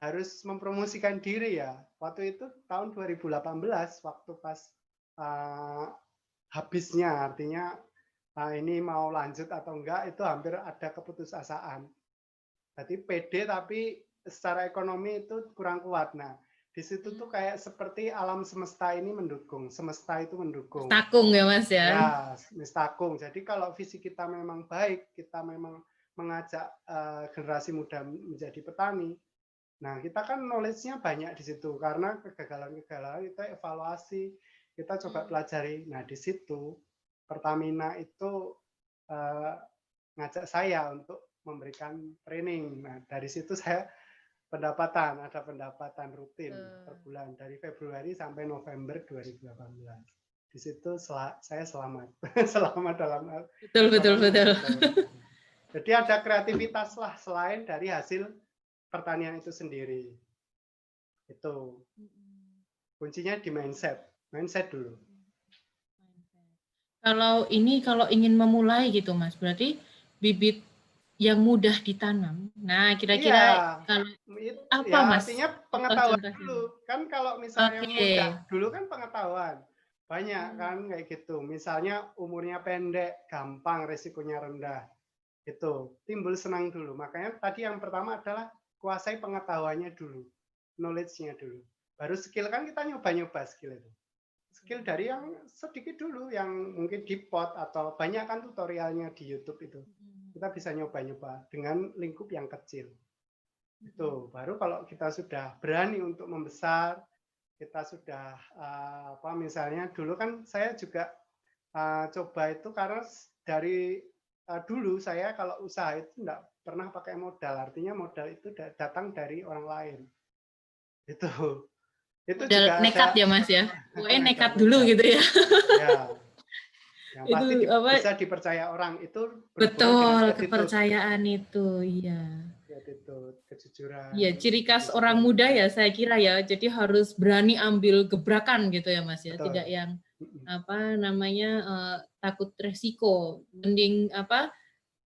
harus mempromosikan diri ya. Waktu itu tahun 2018 waktu pas habisnya, artinya ini mau lanjut atau enggak, itu hampir ada keputusasaan. Jadi pede tapi secara ekonomi itu kurang kuat. Nah, di situ tuh kayak seperti alam semesta ini mendukung, semesta itu mendukung. Takung ya Mas ya. Ya, mistakung. Jadi kalau visi kita memang baik, kita memang mengajak generasi muda menjadi petani. Nah, kita kan knowledge-nya banyak di situ karena kegagalan-kegagalan kita evaluasi, kita coba pelajari. Nah, di situ Pertamina itu ngajak saya untuk memberikan training. Nah, dari situ saya ada pendapatan rutin per bulan dari Februari sampai November 2018. Di situ saya selamat. Selamat dalam Betul. Jadi ada kreativitas lah selain dari hasil pertanian itu sendiri. Itu kuncinya di mindset dulu. Kalau ingin memulai gitu Mas, berarti bibit yang mudah ditanam. Nah, kira-kira kalau apa ya, Mas? artinya pengetahuan dulu. Kan kalau misalnya mudah, dulu kan pengetahuan. Banyak kan kayak gitu. Misalnya umurnya pendek, gampang, resikonya rendah. Itu timbul senang dulu. Makanya tadi yang pertama adalah kuasai pengetahuannya dulu, knowledge-nya dulu. Baru skill kan kita nyoba-nyoba skill itu. Skill dari yang sedikit dulu, yang mungkin di pot atau banyak kan tutorialnya di YouTube itu. Kita bisa nyoba-nyoba dengan lingkup yang kecil. Itu baru kalau kita sudah berani untuk membesar, kita sudah misalnya dulu kan saya juga coba itu karena dari dulu saya kalau usaha itu enggak pernah pakai modal, artinya modal itu datang dari orang lain. Itu modal juga nekat ada, ya Mas ya. Nekat dulu gitu ya. Ya. Yang pasti Itu bisa dipercaya orang itu betul, kepercayaan itu, iya. Attitude, kejujuran. Iya, ciri khas orang muda ya saya kira ya. Jadi harus berani ambil gebrakan gitu ya Mas ya. Betul. Tidak yang takut resiko. Mending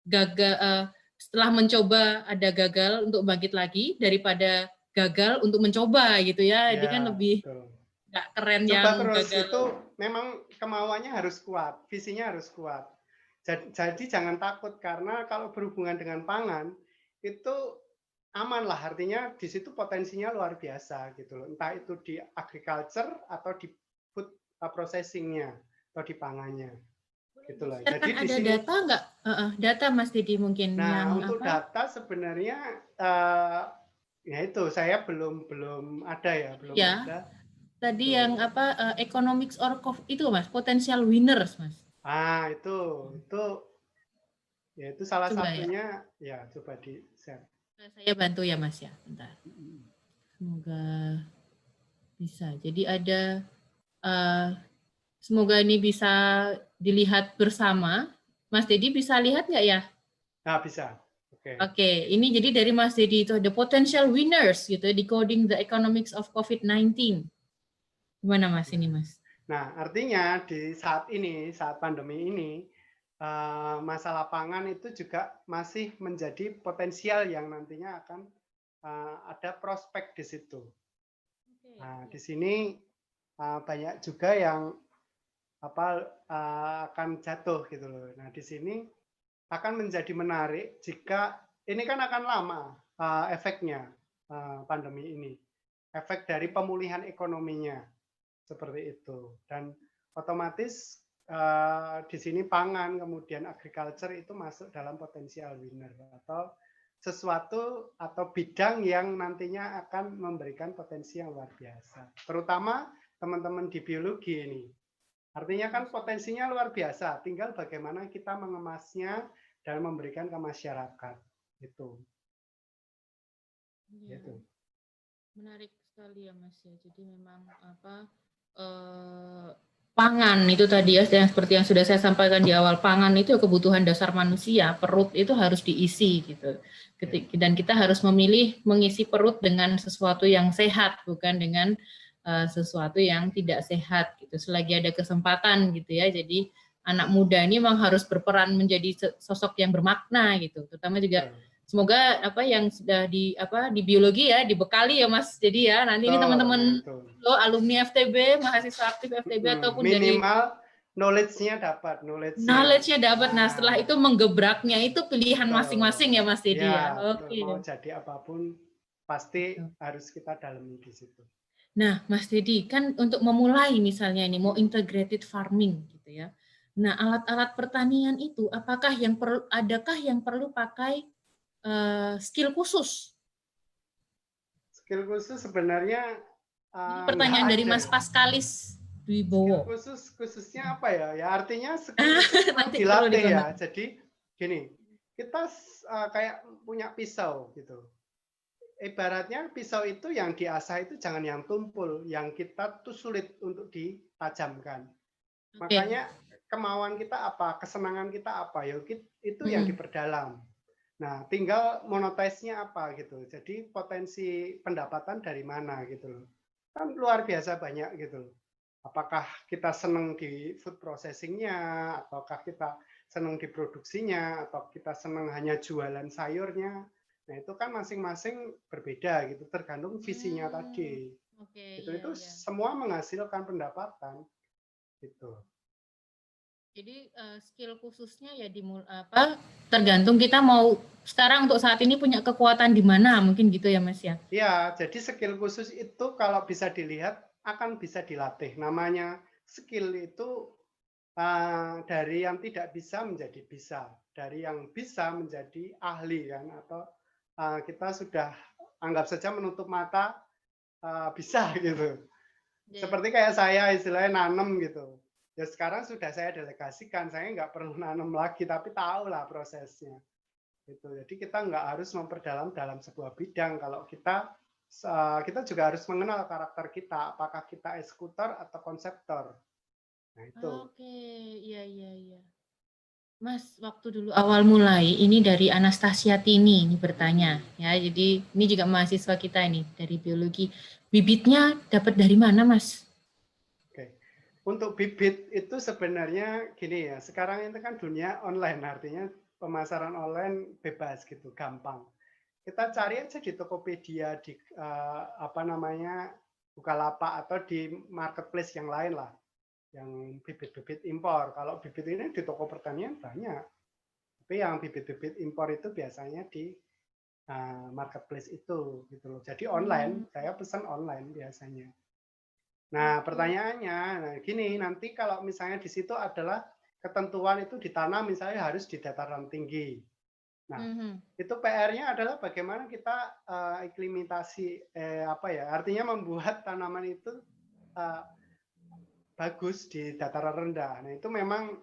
gagal setelah mencoba ada gagal untuk bangkit lagi daripada gagal untuk mencoba gitu ya. Jadi kan lebih nggak keren coba yang terus gagal. Itu memang kemauannya harus kuat, visinya harus kuat. Jadi jangan takut karena kalau berhubungan dengan pangan itu aman lah, artinya di situ potensinya luar biasa gitu loh. Entah itu di agriculture atau di food processing-nya atau di pangannya. Gitu loh. Jadi ada sini, data nggak? Data Mas Didi mungkin. Nah, untuk data sebenarnya ya itu saya belum ada ya, belum ada. Tadi yang economics or itu Mas, potential winners Mas. Itu ya itu salah satunya ya coba di-share. Saya bantu ya Mas ya, bentar. Semoga bisa. Jadi ada semoga ini bisa dilihat bersama. Mas Dedi bisa lihat nggak ya? Nah, bisa. Oke, ini jadi dari Mas Dedi itu ada potential winners gitu, decoding the economics of COVID-19. Gimana Mas ini Mas? Nah, artinya di saat pandemi ini, masalah pangan itu juga masih menjadi potensial yang nantinya akan ada prospek di situ. Nah, di sini banyak juga yang akan jatuh gitu loh. Nah, di sini akan menjadi menarik jika ini kan akan lama. efeknya pandemi ini, efek dari pemulihan ekonominya seperti itu. Dan otomatis di sini pangan kemudian agriculture itu masuk dalam potensial winner atau sesuatu atau bidang yang nantinya akan memberikan potensi yang luar biasa. Terutama teman-teman di biologi ini. Artinya kan potensinya luar biasa, tinggal bagaimana kita mengemasnya dan memberikan ke masyarakat. Itu. Ya. Gitu. Menarik sekali ya Mas ya. Jadi memang pangan itu tadi ya, yang seperti yang sudah saya sampaikan di awal, pangan itu kebutuhan dasar manusia, perut itu harus diisi gitu. Dan kita harus memilih mengisi perut dengan sesuatu yang sehat, bukan dengan sesuatu yang tidak sehat gitu. Selagi ada kesempatan gitu ya. Jadi anak muda ini memang harus berperan menjadi sosok yang bermakna gitu. Terutama juga semoga yang sudah di biologi ya dibekali ya Mas. Jadi ya nanti ini teman-teman alumni FTB, mahasiswa aktif FTB ataupun minimal knowledge-nya dapat, knowledge-nya dapat. Nah, setelah itu menggebraknya itu pilihan masing-masing ya Mas Dedi ya. Oke. Mau jadi apapun pasti harus kita dalami di situ. Nah, Mas Dedi, kan untuk memulai misalnya ini mau integrated farming gitu ya. Nah, alat-alat pertanian itu adakah yang perlu pakai skill khusus? Skill khusus sebenarnya ini pertanyaan dari Mas Paskalis Wibowo. Skill khususnya apa ya? Ya artinya skill khusus dilatih ya. Jadi gini, kita kayak punya pisau gitu. Ibaratnya pisau itu yang diasah itu jangan yang tumpul, yang kita tuh sulit untuk ditajamkan. Makanya kemauan kita apa, kesenangan kita apa, ya itu yang diperdalam. Nah, tinggal monetize-nya apa gitu. Jadi potensi pendapatan dari mana gitu loh. Kan luar biasa banyak gitu loh. Apakah kita senang di food processing-nya, ataukah kita senang di produksinya, atau kita senang hanya jualan sayurnya. Nah, itu kan masing-masing berbeda gitu, tergantung visinya tadi. Itu semua menghasilkan pendapatan gitu. Jadi skill khususnya ya tergantung kita mau sekarang untuk saat ini punya kekuatan di mana, mungkin gitu ya Mas ya. Ya, jadi skill khusus itu kalau bisa dilihat akan bisa dilatih. Namanya skill itu dari yang tidak bisa menjadi bisa, dari yang bisa menjadi ahli kan, atau kita sudah anggap saja menutup mata bisa gitu. Seperti kayak saya istilahnya nanam gitu. Ya sekarang sudah saya delegasikan, saya nggak perlu nanam lagi, tapi tahu lah prosesnya. Gitu. Jadi kita nggak harus memperdalam dalam sebuah bidang. Kalau kita juga harus mengenal karakter kita, apakah kita eksekutor atau konseptor. Nah itu. Oke, iya. Mas, waktu dulu awal mulai, ini dari Anastasia Tini ini bertanya, ya. Jadi ini juga mahasiswa kita ini dari biologi. Bibitnya dapat dari mana, Mas? Untuk bibit itu sebenarnya gini ya, sekarang itu kan dunia online, artinya pemasaran online bebas gitu, gampang. Kita cari aja di Tokopedia, di Bukalapak atau di marketplace yang lain lah, yang bibit-bibit impor. Kalau bibit ini di toko pertanian banyak, tapi yang bibit-bibit impor itu biasanya di marketplace itu gitu loh. Jadi online, saya pesan online biasanya. Nah, pertanyaannya, gini, nanti kalau misalnya di situ adalah ketentuan itu ditanam misalnya harus di dataran tinggi. Nah, itu PR-nya adalah bagaimana kita iklimitasi artinya membuat tanaman itu bagus di dataran rendah. Nah, itu memang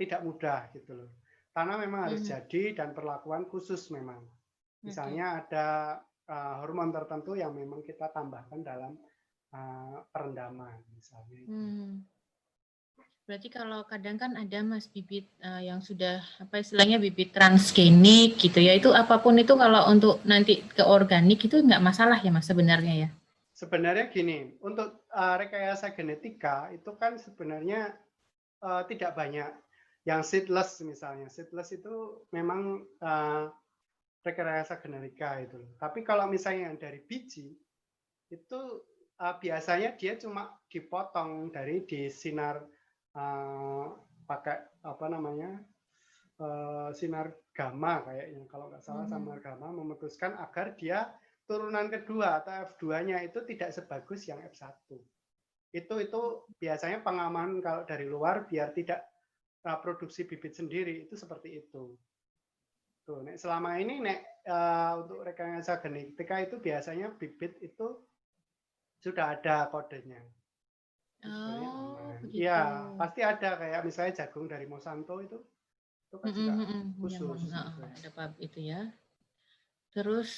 tidak mudah gitu loh. Tanah memang harus jadi dan perlakuan khusus memang. Misalnya ada hormon tertentu yang memang kita tambahkan dalam perendaman misalnya. Berarti kalau kadang kan ada Mas bibit yang sudah istilahnya bibit transgenik gitu ya, itu apapun itu kalau untuk nanti ke organik itu nggak masalah ya Mas sebenarnya ya? Sebenarnya gini, untuk rekayasa genetika itu kan sebenarnya tidak banyak. Yang seedless misalnya, seedless itu memang rekayasa genetika itu. Tapi kalau misalnya yang dari biji itu biasanya dia cuma dipotong dari di sinar pakai sinar gamma kayaknya, kalau nggak salah sinar Mhm. gamma memutuskan agar dia turunan kedua atau F2-nya itu tidak sebagus yang F1. Itu biasanya pengaman kalau dari luar biar tidak produksi bibit sendiri, itu seperti itu. Tuh, nek selama ini untuk rekayasa genetika itu biasanya bibit itu sudah ada kodenya. Itu sebenarnya Oh, aman. begitu. Iya, pasti ada kayak misalnya jagung dari Monsanto itu kan Mhm, juga mhm. Yang khusus gitu. ada itu ya. Terus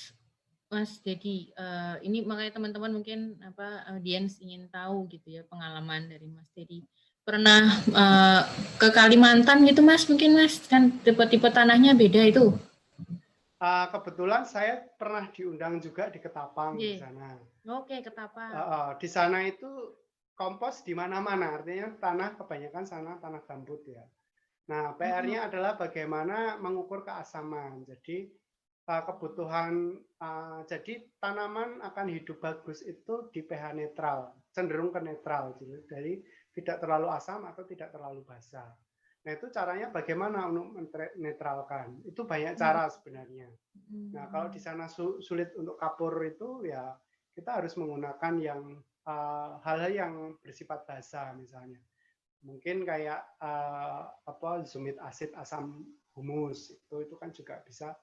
Mas Dedi, ini makanya teman-teman mungkin audiens ingin tahu gitu ya pengalaman dari Mas Dedi. Pernah ke Kalimantan gitu Mas, mungkin Mas, kan tipe-tipe tanahnya beda itu. Kebetulan saya pernah diundang juga di Ketapang di Oke, sana. oke, Ketapang. Di sana itu kompos di mana-mana, artinya tanah kebanyakan sana tanah gambut ya. Nah, PR-nya adalah bagaimana mengukur keasaman. Jadi kebutuhan, jadi tanaman akan hidup bagus itu di pH netral, cenderung ke netral, jadi tidak terlalu asam atau tidak terlalu basah. Nah, itu caranya bagaimana untuk menetralkan? Itu banyak cara sebenarnya. Nah, kalau di sana sulit untuk kapur itu ya kita harus menggunakan yang hal-hal yang bersifat basah misalnya. Mungkin kayak zumit asid asam humus itu kan juga bisa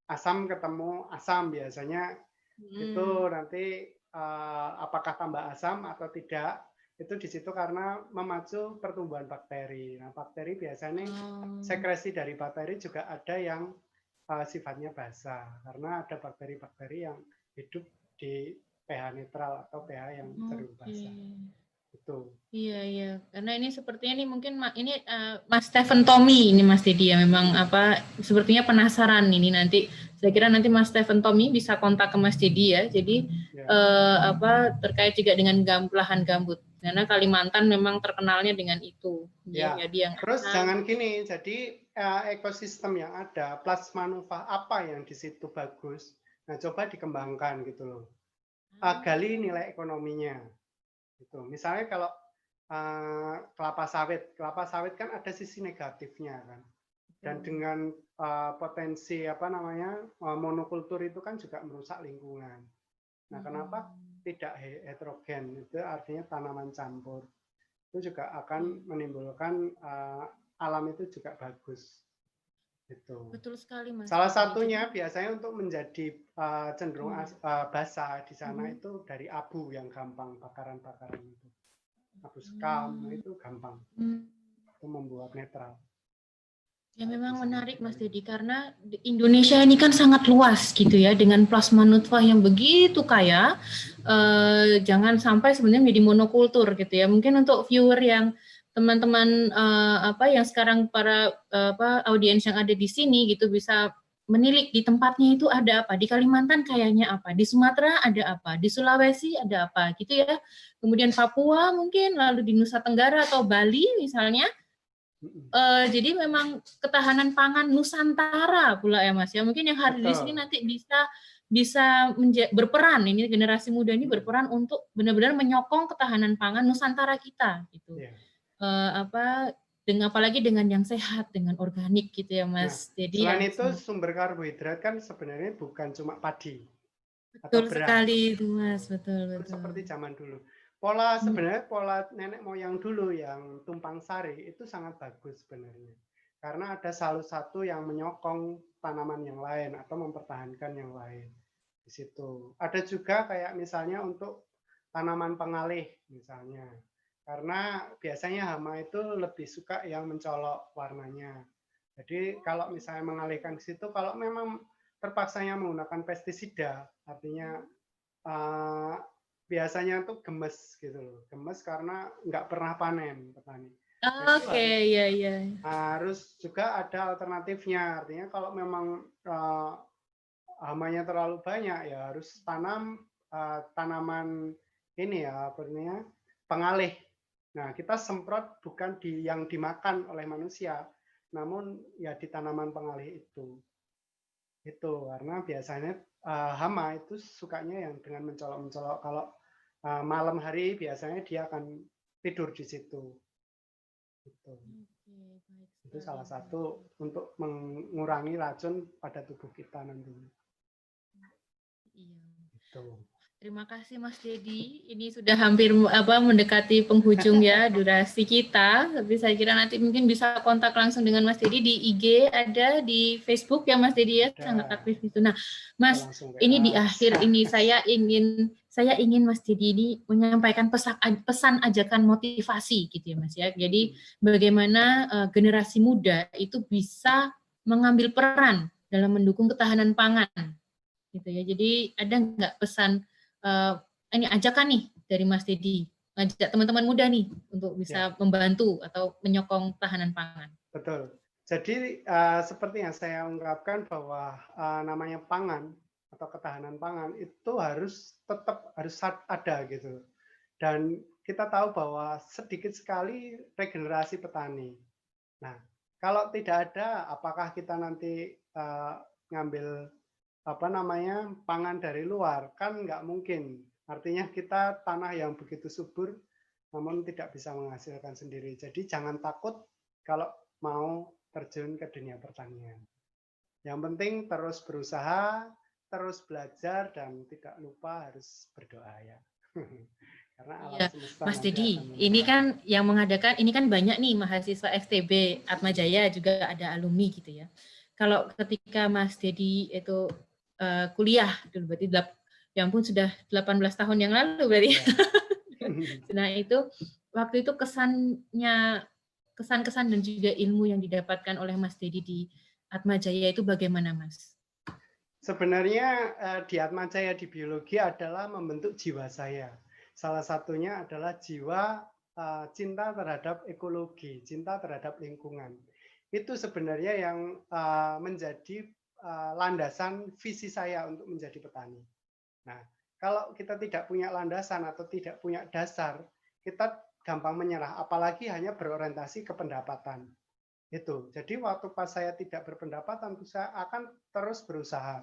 asam ketemu asam biasanya itu nanti apakah tambah asam atau tidak itu di situ karena memacu pertumbuhan bakteri. Nah, bakteri biasanya sekresi dari bakteri juga ada yang sifatnya basah karena ada bakteri-bakteri yang hidup di pH netral atau pH yang cenderung basah. Itu. Iya, iya. Karena ini sepertinya ini mungkin ini Mas Stephen Tommy ini Mas Dedi ya memang sepertinya penasaran ini nanti. Saya kira nanti Mas Stephen Tommy bisa kontak ke Mas Dedi ya. Jadi terkait juga dengan lahan gambut. Karena Kalimantan memang terkenalnya dengan itu. Ya. Jadi yang Terus jangan gini, jadi ekosistem yang ada, plasma nuva apa yang di situ bagus. Nah, coba dikembangkan gitu loh. Gali nilai ekonominya. Gitu. Misalnya kalau kelapa sawit kan ada sisi negatifnya kan. Dan dengan potensi monokultur itu kan juga merusak lingkungan. Nah, kenapa tidak heterogen? Itu artinya tanaman campur. Itu juga akan menimbulkan alam itu juga bagus. Gitu. Betul sekali Mas. Salah satunya biasanya untuk menjadi cenderung basah di sana Mhm. itu dari abu yang gampang, bakaran-bakaran itu. Abu sekam itu gampang. Itu membuat netral. Ya memang menarik Mas Dedi karena Indonesia ini kan sangat luas gitu ya dengan plasma nutfah yang begitu kaya. Jangan sampai sebenarnya menjadi monokultur gitu ya. Mungkin untuk viewer yang teman-teman yang sekarang para audiens yang ada di sini gitu bisa menilik di tempatnya itu ada apa. Di Kalimantan kayaknya apa, di Sumatera ada apa, di Sulawesi ada apa gitu ya. Kemudian Papua mungkin, lalu di Nusa Tenggara atau Bali misalnya. Jadi memang ketahanan pangan Nusantara pula ya Mas ya. Mungkin yang hari di sini nanti bisa berperan, ini generasi muda ini berperan untuk benar-benar menyokong ketahanan pangan Nusantara kita gitu. Apalagi dengan yang sehat, dengan organik gitu ya Mas. Nah, Jadi selain itu sumber karbohidrat kan sebenarnya bukan cuma padi atau betul beras. sekali itu Mas, betul. Seperti zaman dulu. Sebenarnya pola nenek moyang dulu yang tumpang sari itu sangat bagus sebenarnya. Karena ada salah satu yang menyokong tanaman yang lain atau mempertahankan yang lain. Di situ. Ada juga kayak misalnya untuk tanaman pengalih misalnya. Karena biasanya hama itu lebih suka yang mencolok warnanya. Jadi kalau misalnya mengalihkan ke situ, kalau memang terpaksanya menggunakan pestisida, artinya biasanya tuh gemes gitu loh, gemes karena nggak pernah panen petani. Oke, iya. Harus juga ada alternatifnya, artinya kalau memang hamanya terlalu banyak ya harus tanam tanaman ini ya, pengalih. Nah, kita semprot bukan yang dimakan oleh manusia, namun ya di tanaman pengalih itu. Itu karena biasanya hama itu sukanya yang dengan mencolok-mencolok. Kalau malam hari biasanya dia akan tidur di situ. Gitu. Oke, baik Itu sekali, salah baik. satu untuk mengurangi racun pada tubuh kita nantinya. Iya. Itu. Terima kasih Mas Dedi. Ini sudah hampir mendekati penghujung ya durasi kita. Tapi saya kira nanti mungkin bisa kontak langsung dengan Mas Dedi di IG ada, di Facebook ya Mas Dedi ya, sangat Ada. aktif itu. Nah, Mas, Langsung ini di WA akhir bisa. ini saya ingin Mas Dedi ini menyampaikan pesan ajakan motivasi gitu ya Mas ya. Jadi bagaimana generasi muda itu bisa mengambil peran dalam mendukung ketahanan pangan gitu ya. Jadi ada nggak pesan ini ajakan nih dari Mas Dedi, ngajak teman-teman muda nih untuk Ya, bisa membantu atau menyokong tahanan pangan. betul. Jadi seperti yang saya ungkapkan bahwa namanya pangan atau ketahanan pangan itu tetap harus ada gitu. Dan kita tahu bahwa sedikit sekali regenerasi petani. Nah, kalau tidak ada, apakah kita nanti ngambil pangan dari luar? Kan nggak mungkin. Artinya kita tanah yang begitu subur, namun tidak bisa menghasilkan sendiri. Jadi jangan takut kalau mau terjun ke dunia pertanian. Yang penting terus berusaha, terus belajar, dan tidak lupa harus berdoa ya. Karena alam Iya, semesta Mas nanti akan Dedi, ini memudahkan. kan yang mengadakan, ini kan banyak nih mahasiswa FTB Atma Jaya juga ada alumni gitu ya. Kalau ketika Mas Dedi itu kuliah dulu berarti yang pun sudah 18 tahun yang lalu berarti. Ya. Nah, itu waktu itu kesan-kesan dan juga ilmu yang didapatkan oleh Mas Dedi di Atma Jaya itu bagaimana, Mas? Sebenarnya di Atma Jaya di biologi adalah membentuk jiwa saya. Salah satunya adalah jiwa cinta terhadap ekologi, cinta terhadap lingkungan. Itu sebenarnya yang menjadi landasan visi saya untuk menjadi petani. Nah, kalau kita tidak punya landasan atau tidak punya dasar, kita gampang menyerah, apalagi hanya berorientasi ke pendapatan. Itu. Jadi waktu pas saya tidak berpendapatan, saya akan terus berusaha.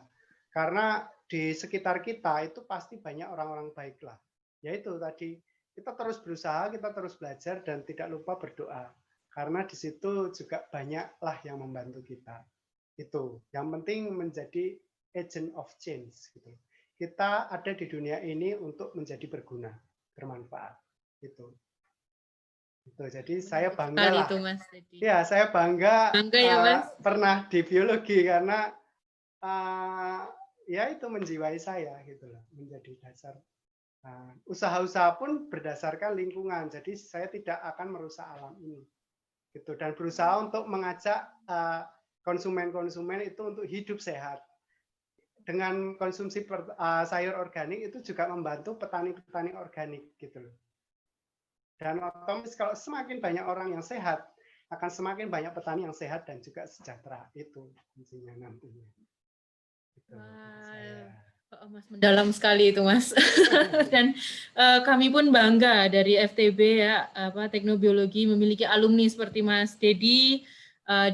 Karena di sekitar kita itu pasti banyak orang-orang baik lah. Yaitu tadi, kita terus berusaha, kita terus belajar, dan tidak lupa berdoa. Karena di situ juga banyaklah yang membantu kita. Itu. Yang penting menjadi agent of change. Gitu. Kita ada di dunia ini untuk menjadi berguna, bermanfaat. Itu. Jadi saya Menarik bangga sekali lah. itu, Mas Dedi. Ya, saya bangga Bangga ya, Mas? pernah di biologi karena ya itu menjiwai saya gitu loh, menjadi dasar. Usaha-usaha pun berdasarkan lingkungan, jadi saya tidak akan merusak alam ini. Gitu, dan berusaha untuk mengajak konsumen-konsumen itu untuk hidup sehat. Dengan konsumsi sayur organik itu juga membantu petani-petani organik gitu loh. Dan otomatis kalau semakin banyak orang yang sehat, akan semakin banyak petani yang sehat dan juga sejahtera. Itu kuncinya nantinya. Itu Wah, Mas mendalam sekali itu, Mas. Dan kami pun bangga dari FTB ya, teknobiologi memiliki alumni seperti Mas Dedi,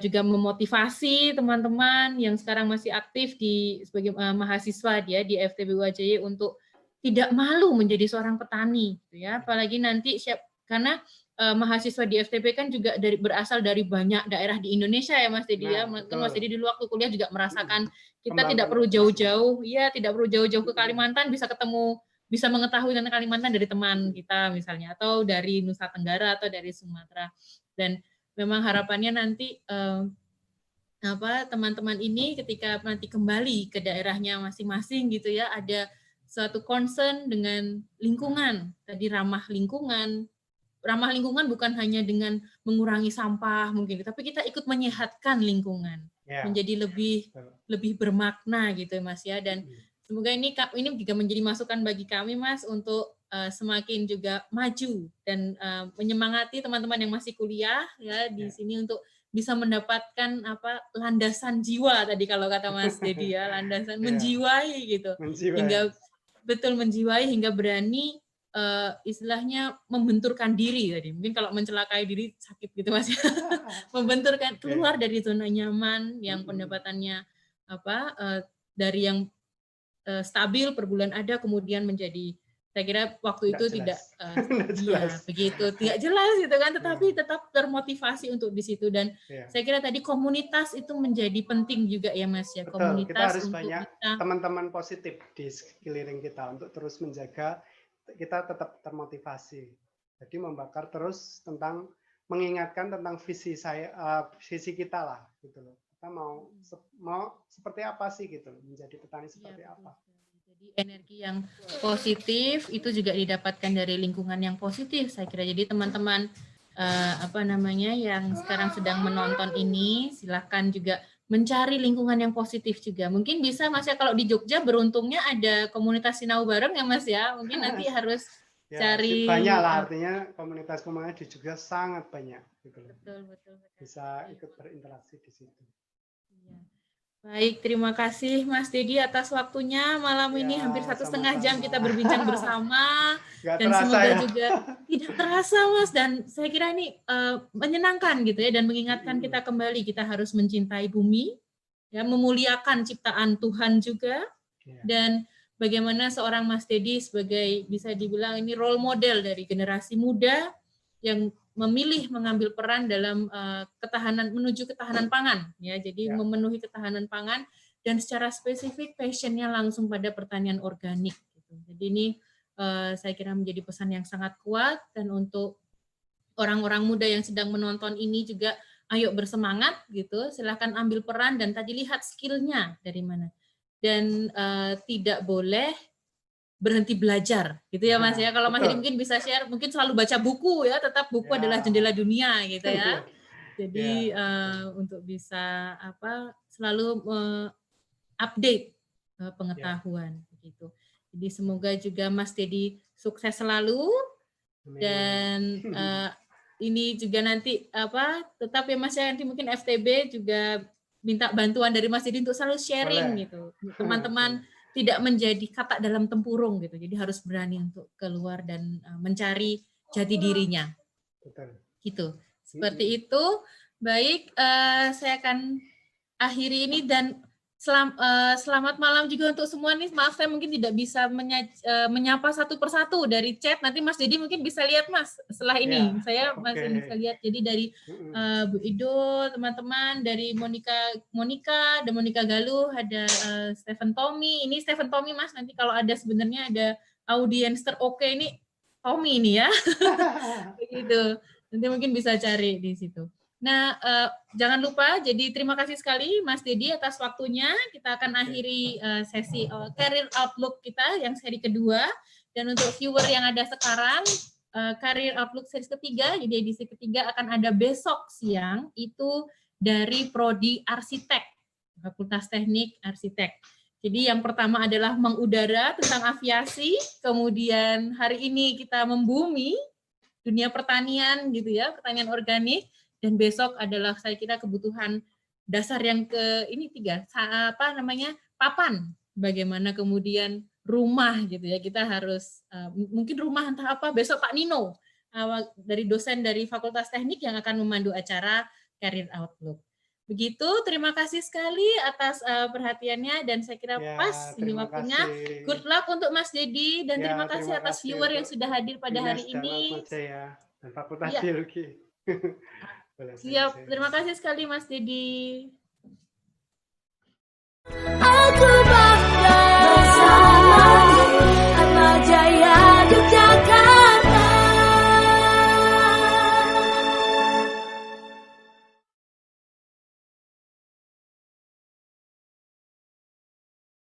juga memotivasi teman-teman yang sekarang masih aktif sebagai mahasiswa dia di FTB UAJY untuk tidak malu menjadi seorang petani, gitu ya. Apalagi nanti karena mahasiswa di FTB kan juga berasal dari banyak daerah di Indonesia ya Mas Dedi ya. Mungkin Mas Dedi dulu waktu kuliah juga merasakan kita tidak perlu jauh-jauh, ya tidak perlu jauh-jauh ke Kalimantan, bisa mengetahui tentang Kalimantan dari teman kita misalnya, atau dari Nusa Tenggara atau dari Sumatera. Dan memang harapannya nanti teman-teman ini ketika nanti kembali ke daerahnya masing-masing gitu ya, ada suatu concern dengan lingkungan, tadi ramah lingkungan bukan hanya dengan mengurangi sampah mungkin, tapi kita ikut menyehatkan lingkungan, menjadi lebih bermakna gitu Mas ya. Dan semoga ini juga menjadi masukan bagi kami Mas untuk semakin juga maju dan menyemangati teman-teman yang masih kuliah ya di sini untuk bisa mendapatkan landasan jiwa tadi kalau kata Mas Dedi ya, landasan menjiwai gitu. Hingga betul menjiwai hingga berani istilahnya membenturkan diri tadi. Mungkin kalau mencelakai diri sakit gitu Mas. Membenturkan keluar dari zona nyaman yang pendapatannya dari yang stabil per bulan ada kemudian menjadi Saya kira waktu itu tidak jelas. begitu tidak jelas gitu kan, tetapi tetap termotivasi untuk di situ. Dan saya kira tadi komunitas itu menjadi penting juga ya Mas ya. Betul, Komunitas kita harus untuk banyak teman-teman positif di sekeliling kita untuk terus menjaga kita tetap termotivasi. Jadi membakar terus tentang mengingatkan tentang visi kita lah gitu loh. Kita mau seperti apa sih gitu loh, menjadi petani seperti apa. Jadi energi yang positif itu juga didapatkan dari lingkungan yang positif saya kira. Jadi teman-teman yang sekarang sedang menonton ini silahkan juga mencari lingkungan yang positif juga. Mungkin bisa Mas ya, kalau di Jogja beruntungnya ada komunitas sinau bareng ya Mas ya. Mungkin nanti harus cari banyak lah, artinya komunitas di Jogja sangat banyak gitu loh. Betul. Bisa ikut berinteraksi di situ. Iya. Baik, terima kasih Mas Dedi atas waktunya malam ini, hampir 1,5 jam kita berbincang bersama. Dan semoga juga tidak terasa Mas, dan saya kira ini menyenangkan gitu ya, dan mengingatkan kita kembali kita harus mencintai bumi, ya, memuliakan ciptaan Tuhan juga, dan bagaimana seorang Mas Dedi sebagai bisa dibilang ini role model dari generasi muda yang memilih mengambil peran dalam menuju ketahanan pangan, ya. Jadi memenuhi ketahanan pangan dan secara spesifik passionnya langsung pada pertanian organik. Gitu. Jadi ini saya kira menjadi pesan yang sangat kuat, dan untuk orang-orang muda yang sedang menonton ini juga, ayo bersemangat gitu, silahkan ambil peran dan tadi lihat skillnya dari mana, dan tidak boleh berhenti belajar gitu ya Mas ya. Kalau Mas Hedi mungkin bisa share, mungkin selalu baca buku ya, tetap buku adalah jendela dunia gitu ya. Jadi untuk bisa selalu update pengetahuan begitu. Jadi semoga juga Mas Dedi sukses selalu, dan ini juga nanti tetap ya Mas ya, nanti mungkin FTB juga minta bantuan dari Mas Dedi untuk selalu sharing gitu. Teman-teman tidak menjadi kata dalam tempurung gitu. Jadi harus berani untuk keluar dan mencari jati dirinya. Gitu. Seperti itu. Baik, saya akan akhiri ini, dan selamat malam juga untuk semua nih. Maaf saya mungkin tidak bisa menyapa satu persatu dari chat. Nanti Mas Dedi mungkin bisa lihat Mas setelah ini. Saya masih bisa lihat. Jadi dari Bu Ido, teman-teman dari Monica Galuh, ada Stephen Tommy. Ini Stephen Tommy Mas. Nanti kalau ada sebenarnya ada audiens teroke ini Tommy ini ya. Begitu. Nanti mungkin bisa cari di situ. Nah, jangan lupa, jadi terima kasih sekali Mas Dedi atas waktunya. Kita akan akhiri sesi Career Outlook kita yang seri kedua. Dan untuk viewer yang ada sekarang, Career Outlook seri ketiga, jadi edisi ketiga akan ada besok siang, itu dari Prodi Arsitek, Fakultas Teknik Arsitek. Jadi yang pertama adalah mengudara tentang aviasi, kemudian hari ini kita membumi, dunia pertanian gitu ya, pertanian organik. Dan besok adalah saya kira kebutuhan dasar yang tiga, papan. Bagaimana kemudian rumah gitu ya, kita harus mungkin rumah entah apa, besok Pak Nino dari dosen dari Fakultas Teknik yang akan memandu acara Career Outlook. Begitu, terima kasih sekali atas perhatiannya, dan saya kira pas ini waktunya. Good luck untuk Mas Dedi, dan terima kasih atas viewer yang sudah hadir pada hari ini. Dan Fakultas Biologi. Siap, terima kasih sekali Mas Dedi. Aku